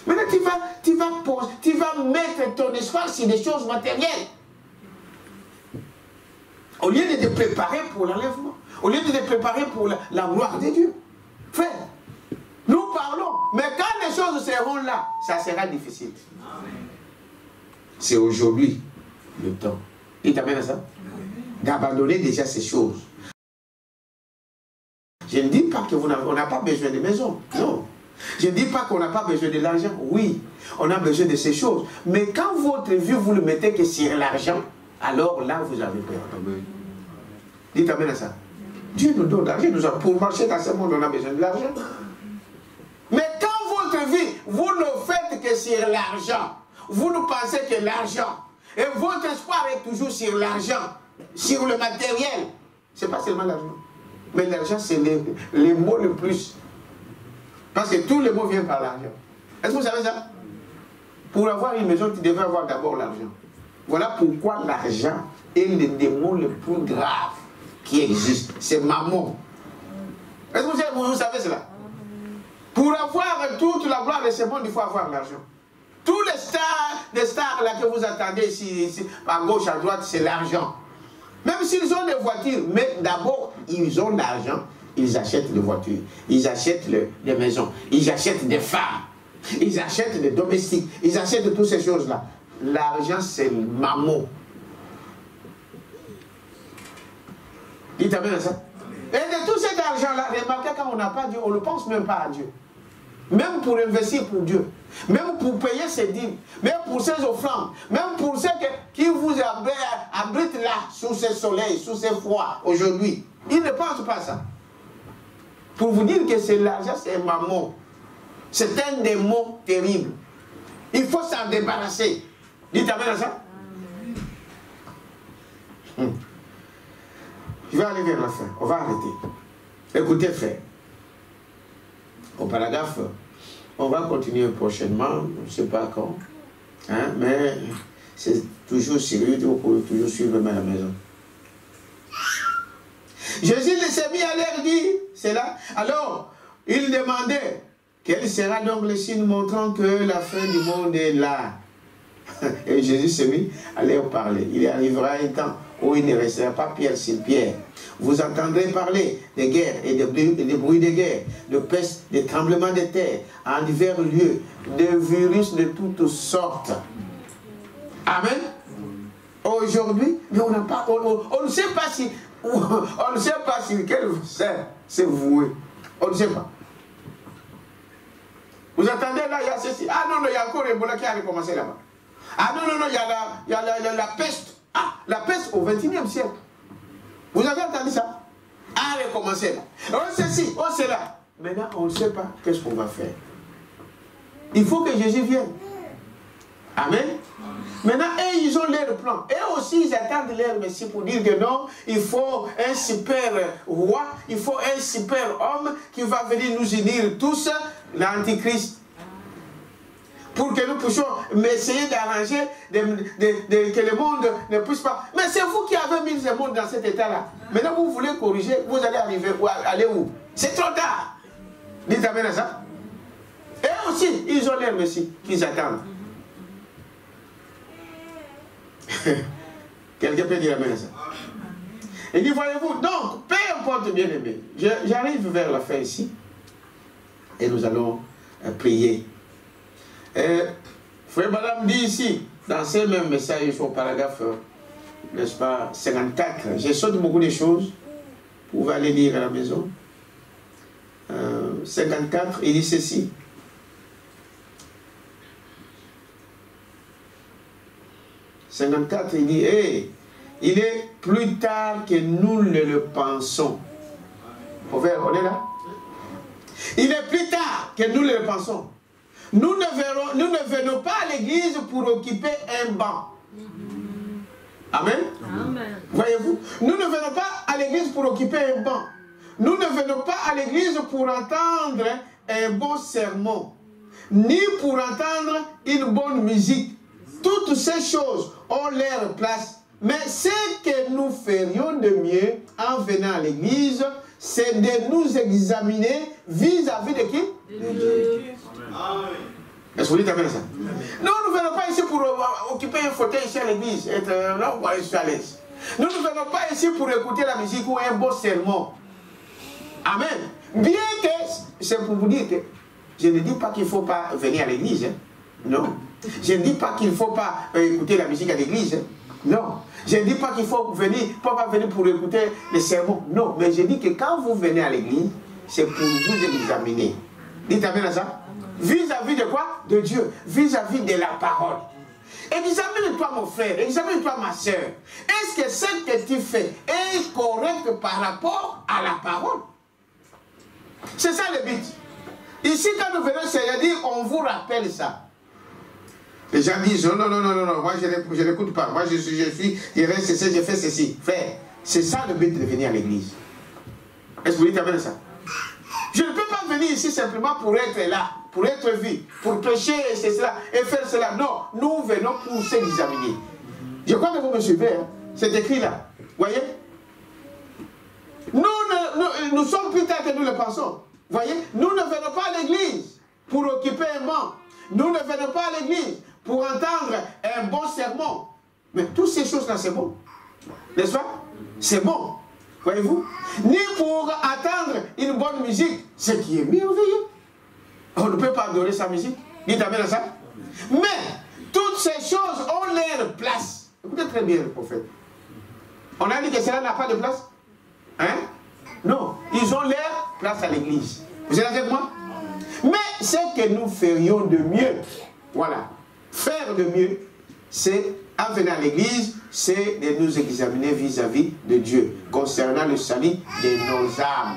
Maintenant, tu vas mettre ton espoir sur des choses matérielles. Au lieu de te préparer pour l'enlèvement. Au lieu de te préparer pour la gloire de Dieu. Frère, nous parlons. Mais quand les choses seront là, ça sera difficile. C'est aujourd'hui le temps. Il t'amène à ça? D'abandonner déjà ces choses. Je ne dis pas qu'on n'a pas besoin de maison. Non. Je ne dis pas qu'on n'a pas besoin de l'argent. Oui, on a besoin de ces choses. Mais quand votre vie, vous ne mettez que sur l'argent, alors là, vous avez peur. Dites amen à ça. Dieu nous donne l'argent. Pour marcher dans ce monde, on a besoin de l'argent. Mais quand votre vie, vous ne faites que sur l'argent, vous ne pensez que l'argent, et votre espoir est toujours sur l'argent, sur le matériel. Ce n'est pas seulement l'argent. Mais l'argent, c'est les mots le plus. Parce que tous les mots viennent par l'argent. Est-ce que vous savez ça? Pour avoir une maison, tu devais avoir d'abord l'argent. Voilà pourquoi l'argent est le démon le plus grave qui existe. C'est mammon. Est-ce que vous savez cela? Pour avoir toute la gloire de ce monde, il faut avoir l'argent. Tous les stars là que vous attendez ici, à gauche, à droite, c'est l'argent. Même s'ils ont des voitures, mais d'abord, ils ont l'argent, ils achètent des voitures, ils achètent des maisons, ils achètent des femmes, ils achètent des domestiques, ils achètent toutes ces choses-là. L'argent, c'est le mammon. Il t'amène à ça? Et de tout cet argent-là, remarquez, quand on n'a pas Dieu, on ne pense même pas à Dieu. Même pour investir pour Dieu, même pour payer ses dîmes, même pour ses offrandes, même pour ceux qui vous abritent là, sous ce soleil, sous ce froid, aujourd'hui. Ils ne pensent pas à ça. Pour vous dire que c'est l'argent, c'est un mammon. C'est un démon terrible. Il faut s'en débarrasser. Dites amen à ça. Je vais aller vers la fin. On va arrêter. Écoutez, frère. au paragraphe. On va continuer prochainement, je ne sais pas quand, hein, mais c'est toujours sérieux, vous pouvez toujours suivre à la maison. Jésus s'est mis à leur dire, c'est là. Alors, il demandait, quel sera donc le signe montrant que la fin du monde est là? Et Jésus s'est mis à leur parler. Il arrivera un temps où il ne restera pas pierre sur pierre. Vous entendrez parler des guerres et des bruits de guerre, de pestes, des tremblements de terre, en divers lieux, de virus de toutes sortes. Amen. Aujourd'hui, mais on n'a pas, on ne sait pas si, on ne sait pas si quel c'est voué. On ne sait pas. Vous attendez là, il y a ceci. Ah non, non, il y a encore Ebola qui a recommencé là-bas. Ah non, non, non, il y a la peste. Ah, la peste au XXIe siècle. Vous avez entendu ça? Ah, recommencer là. On sait ci, on sait là. Maintenant, on ne sait pas qu'est-ce qu'on va faire. Il faut que Jésus vienne. Amen. Maintenant, eux, ils ont leur plan. Et aussi, ils attendent leur Messie pour dire que non, il faut un super roi, il faut un super homme qui va venir nous unir tous, l'Antichrist. Pour que nous puissions essayer d'arranger que le monde ne puisse pas. Mais c'est vous qui avez mis le monde dans cet état-là. Maintenant, vous voulez corriger, vous allez arriver, aller où? C'est trop tard. Dites amen à ça. Et aussi, ils ont leur Messie qu'ils attendent. Quelqu'un peut dire amen à ça. Il dit, voyez-vous, donc, peu importe, bien aimé, j'arrive vers la fin ici, et nous allons prier. Frère Madame dit ici, dans ce même message, au paragraphe, n'est-ce pas, 54, j'ai sauté beaucoup de choses, vous pouvez aller lire à la maison. 54, il dit ceci. Il dit, hey, il est plus tard que nous ne le pensons. On est là? Il est plus tard que nous le pensons. Nous ne venons pas à l'église pour occuper un banc. Amen. Amen. Voyez-vous, nous ne venons pas à l'église pour occuper un banc. Nous ne venons pas à l'église pour entendre un bon sermon, ni pour entendre une bonne musique. Toutes ces choses ont leur place. Mais ce que nous ferions de mieux en venant à l'église, c'est de nous examiner vis-à-vis de qui? De Dieu. Est-ce que vous dites amen à ça? Non, nous ne venons pas ici pour occuper un fauteuil ici à l'église. Là, on va aller à l'aise. Nous ne venons pas ici pour écouter la musique ou un beau sermon. Amen. Bien que, c'est pour vous dire que je ne dis pas qu'il ne faut pas venir à l'église. Hein. Non. Je ne dis pas qu'il ne faut pas écouter la musique à l'église. Hein. Non. Je ne dis pas qu'il faut pas venir pour écouter les sermons. Non. Mais je dis que quand vous venez à l'église, c'est pour vous examiner. Dites amen à ça. Vis-à-vis de quoi? De Dieu. Vis-à-vis de la parole. Examine-toi mon frère, examine-toi ma soeur. Est-ce que ce que tu fais est correct par rapport à la parole? C'est ça le but. Ici, quand nous venons, c'est-à-dire, on vous rappelle ça. Les gens disent, non, moi je n'écoute pas. Moi je reste ceci, je fais ceci. Frère, c'est ça le but de venir à l'église. Est-ce que vous dites amen ça? Je ne peux pas venir ici simplement pour être là, pour être vu, pour prêcher et cela, et faire cela. Non, nous venons pour s'examiner. Je crois que vous me suivez. Hein? C'est écrit là. Voyez? Nous sommes plus tard que nous le pensons. Voyez? Nous ne venons pas à l'église pour occuper un banc. Nous ne venons pas à l'église pour entendre un bon sermon. Mais toutes ces choses-là, c'est bon. N'est-ce pas? C'est bon. Voyez-vous? Ni pour attendre une bonne musique, ce qui est merveilleux. On ne peut pas adorer sa musique. Dites amen à ça. Mais toutes ces choses ont leur place. Écoutez très bien le prophète. On a dit que cela n'a pas de place? Hein? Non. Ils ont leur place à l'église. Vous êtes avec moi? Mais ce que nous ferions de mieux, voilà, faire de mieux, c'est, en venant à l'église, c'est de nous examiner vis-à-vis de Dieu, concernant le salut de nos âmes.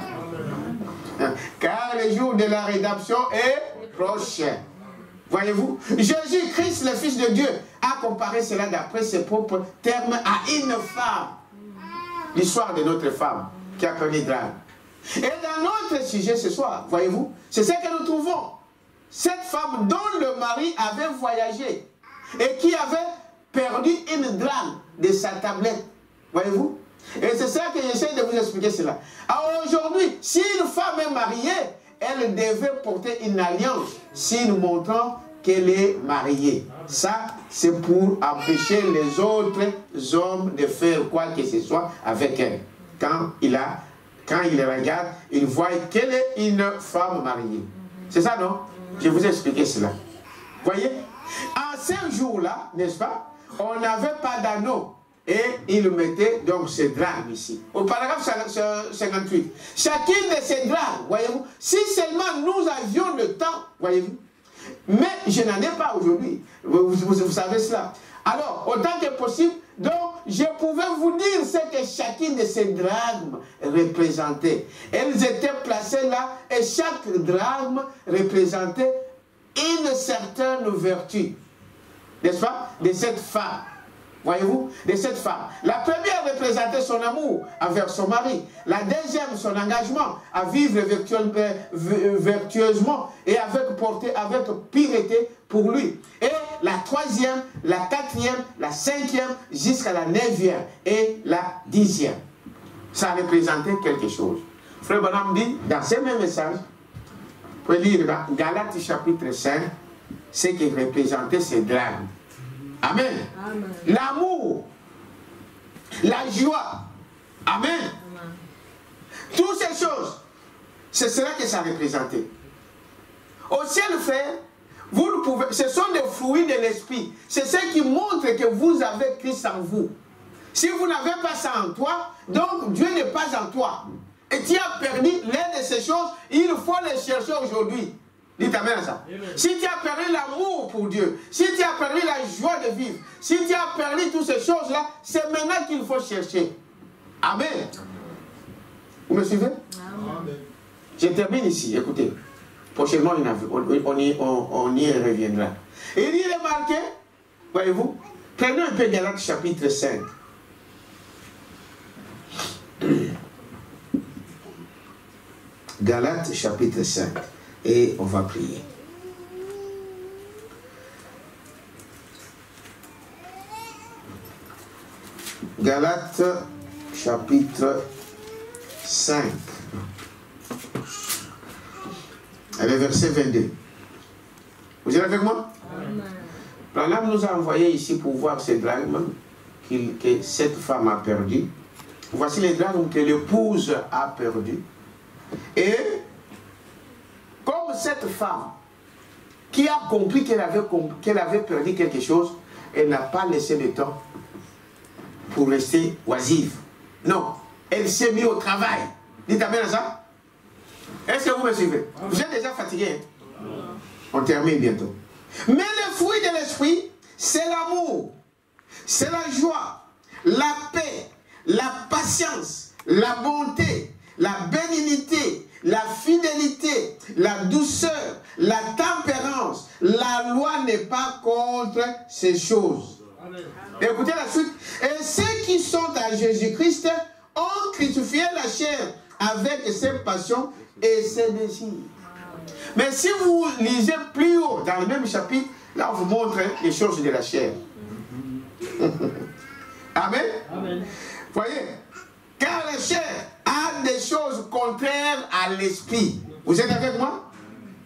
Car le jour de la rédemption est prochain. Voyez-vous, Jésus-Christ, le Fils de Dieu, a comparé cela d'après ses propres termes à une femme. L'histoire de notre femme qui a connu drame. Et dans notre sujet ce soir, voyez-vous, c'est ce que nous trouvons. Cette femme dont le mari avait voyagé et qui avait perdu une drame de sa tablette. Voyez-vous? Et c'est ça que j'essaie de vous expliquer cela. Alors aujourd'hui, si une femme est mariée, elle devait porter une alliance, signe montrant qu'elle est mariée. Ça, c'est pour empêcher les autres hommes de faire quoi que ce soit avec elle. Quand il regarde, il voit qu'elle est une femme mariée. C'est ça, non? Je vous ai expliqué cela. Voyez? En ces jours-là, n'est-ce pas, on n'avait pas d'anneau. Et il mettait donc ces drames ici. Au paragraphe 58. Chacune de ces drames, voyez-vous, si seulement nous avions le temps, voyez-vous, mais je n'en ai pas aujourd'hui. Vous savez cela. Alors, autant que possible, donc, je pouvais vous dire ce que chacune de ces drachmes représentait. Elles étaient placées là, et chaque drachme représentait une certaine vertu, n'est-ce pas, de cette femme. Voyez-vous, de cette femme. La première représentait son amour envers son mari. La deuxième, son engagement à vivre vertueusement et avec pureté pour lui. Et la troisième, la quatrième, la cinquième, jusqu'à la 9e et la 10e. Ça représentait quelque chose. Frère Branham dit, dans ce même message, vous pouvez lire dans Galates chapitre 5, ce qui représentait ces drames. Amen. L'amour, la joie. Amen. Amen. Toutes ces choses, c'est cela que ça représentait. Au ciel, frère, vous ne pouvez, ce sont des fruits de l'esprit. C'est ce qui montre que vous avez Christ en vous. Si vous n'avez pas ça en toi, donc Dieu n'est pas en toi. Et tu as perdu l'une de ces choses, il faut les chercher aujourd'hui. Dites amen à ça. Amen. Si tu as perdu l'amour pour Dieu, si tu as perdu la joie de vivre, si tu as perdu toutes ces choses-là, c'est maintenant qu'il faut chercher. Amen. Vous me suivez? Amen. Je termine ici, écoutez. Prochainement, on y reviendra. Et il est marqué, voyez-vous, prenons un peu Galates chapitre 5. Galates chapitre 5. Et on va prier. Galates chapitre 5. Le verset 22. Vous êtes avec moi? Branham nous a envoyé ici pour voir ces drachmes que cette femme a perdu. Voici les drachmes que l'épouse a perdu. Et comme cette femme qui a compris qu'elle avait perdu quelque chose, elle n'a pas laissé le temps pour rester oisive. Non, elle s'est mise au travail. Dites amen à ça. Est-ce que vous me suivez? Vous êtes déjà fatigué. Hein? On termine bientôt. Mais le fruit de l'esprit, c'est l'amour, c'est la joie, la paix, la patience, la bonté, la bénignité, la fidélité, la douceur, la tempérance. La loi n'est pas contre ces choses. Amen. Écoutez la suite. Et ceux qui sont à Jésus-Christ ont crucifié la chair avec ses passions et ses désirs. Mais si vous lisez plus haut dans le même chapitre, là on vous montre les choses de la chair. Amen. Amen. Voyez, car la chair a des choses contraires à l'esprit. Vous êtes avec moi?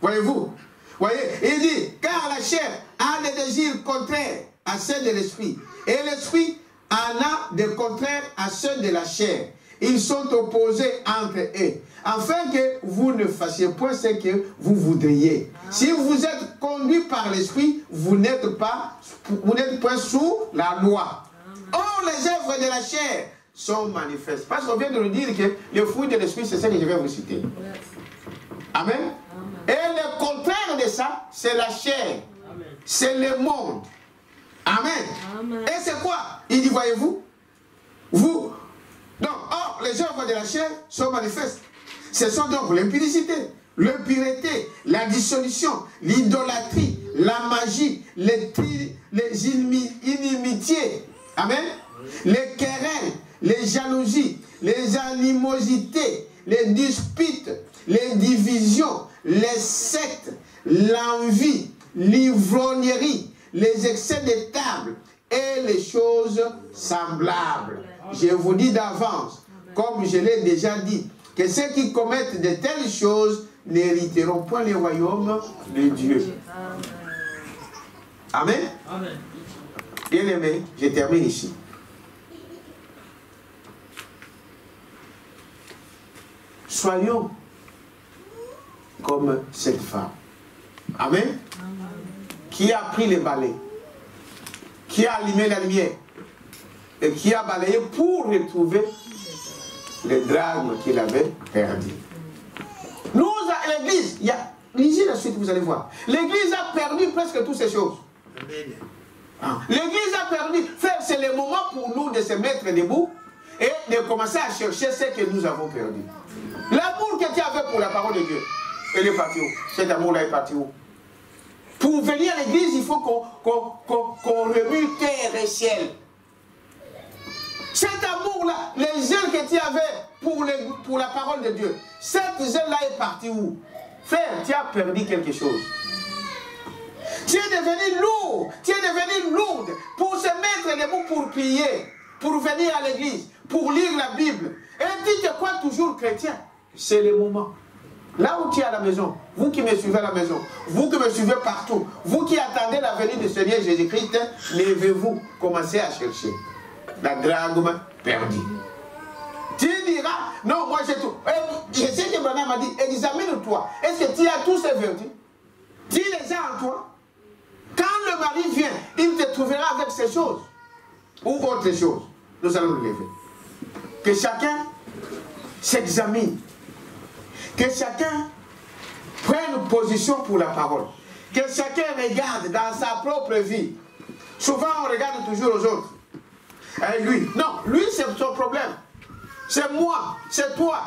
Voyez-vous? Voyez, il dit, car la chair a des désirs contraires à ceux de l'esprit. Et l'esprit en a des contraires à ceux de la chair. Ils sont opposés entre eux, afin que vous ne fassiez point ce que vous voudriez. Si vous êtes conduit par l'esprit, vous n'êtes pas sous la loi. Or, les œuvres de la chair sont manifestes. Parce qu'on vient de nous dire que le fruit de l'esprit, c'est ce que je vais vous citer. Amen. Amen. Et le contraire de ça, c'est la chair. C'est le monde. Amen. Amen. Et c'est quoi? Il dit, voyez-vous, donc, or, les œuvres de la chair sont manifestes. Ce sont donc l'impudicité, l'impureté, la dissolution, l'idolâtrie, la magie, les inimitiés, amen, les querelles, les jalousies, les animosités, les disputes, les divisions, les sectes, l'envie, l'ivrognerie, les excès de table et les choses semblables. Je vous dis d'avance, comme je l'ai déjà dit, que ceux qui commettent de telles choses n'hériteront point le royaume de Dieu. Amen. Amen. Bien aimé, je termine ici. Soyons comme cette femme. Amen. Qui a pris les balais, qui a allumé la lumière et qui a balayé pour retrouver les drachmes qu'il avait perdus. Nous, à l'église, lisez la suite, vous allez voir. L'église a perdu presque toutes ces choses. L'église a perdu. Frère, c'est le moment pour nous de se mettre debout et de commencer à chercher ce que nous avons perdu. L'amour que tu avais pour la parole de Dieu, il est parti où? Cet amour-là est parti où? Pour venir à l'église, il faut qu'on remue terre et ciel. Cet amour-là, les zèles que tu avais pour la parole de Dieu, cette zèle-là est partie où? Frère, tu as perdu quelque chose. Tu es devenu lourd, tu es devenu lourde pour se mettre debout pour prier, pour venir à l'église, pour lire la Bible. Et tu te crois toujours chrétien. C'est le moment. Là où tu es à la maison, vous qui me suivez à la maison, vous qui me suivez partout, vous qui attendez la venue du Seigneur Jésus-Christ, levez-vous, commencez à chercher la drachme perdue. Tu diras, non, moi j'ai tout. Je sais que Branham m'a dit, examine-toi. Est-ce que tu as tous ces vertus? Tu les as en toi? Quand le mari vient, il te trouvera avec ces choses. Ou autre chose. Nous allons nous lever. Que chacun s'examine. Que chacun prenne position pour la parole. Que chacun regarde dans sa propre vie. Souvent on regarde toujours aux autres. Et lui, non, lui c'est son problème. C'est moi, c'est toi.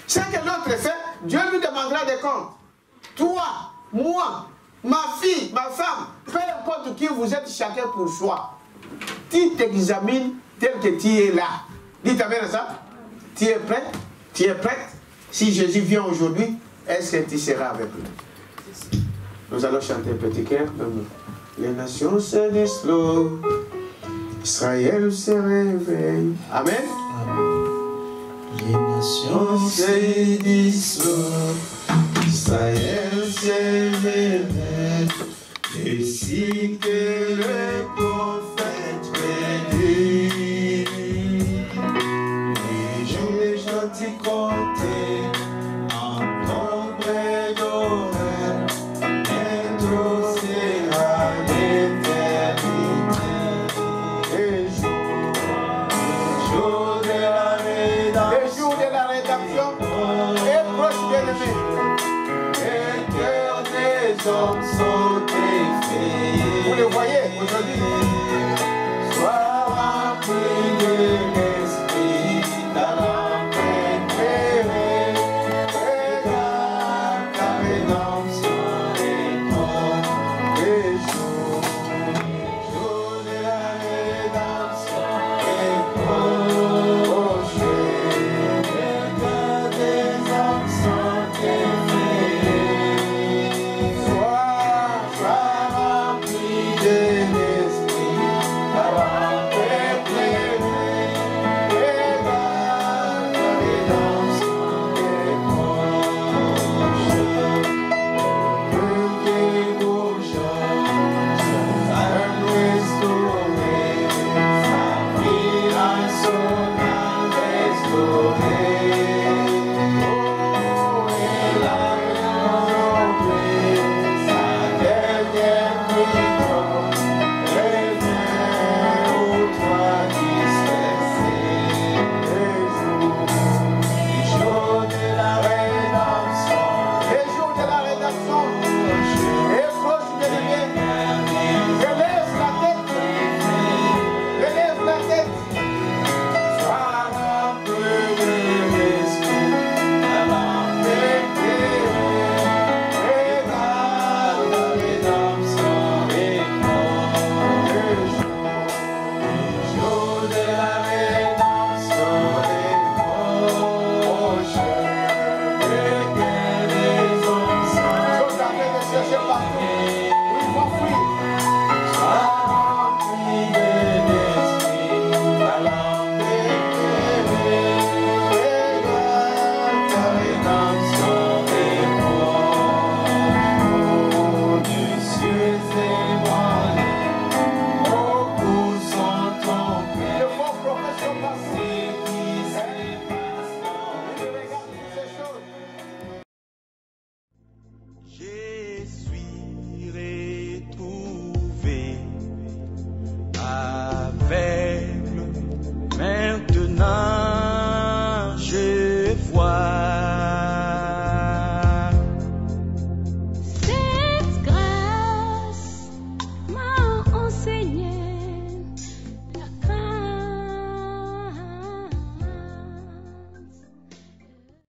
Ce que l'autre fait, Dieu lui demandera des comptes. Toi, moi, ma fille, ma femme, peu importe qui vous êtes, chacun pour soi. Tu t'examines tel que tu es là. Dites amen à ça. Tu es prêt? Tu es prête? Si Jésus vient aujourd'hui, est-ce que tu seras avec lui? Nous allons chanter un petit cœur. Les nations se disloquent, Israël se réveille. Amen. Les nations se disloquent, Israël se réveille. Et si que le prophète prédit, les jours des gentils comptés, en nombre d'horreur, bientôt sera l'éternité. Les jours de la rédemption est proche, bien-aimé. Les cœurs des hommes sont effrayés. Vous le voyez aujourd'hui.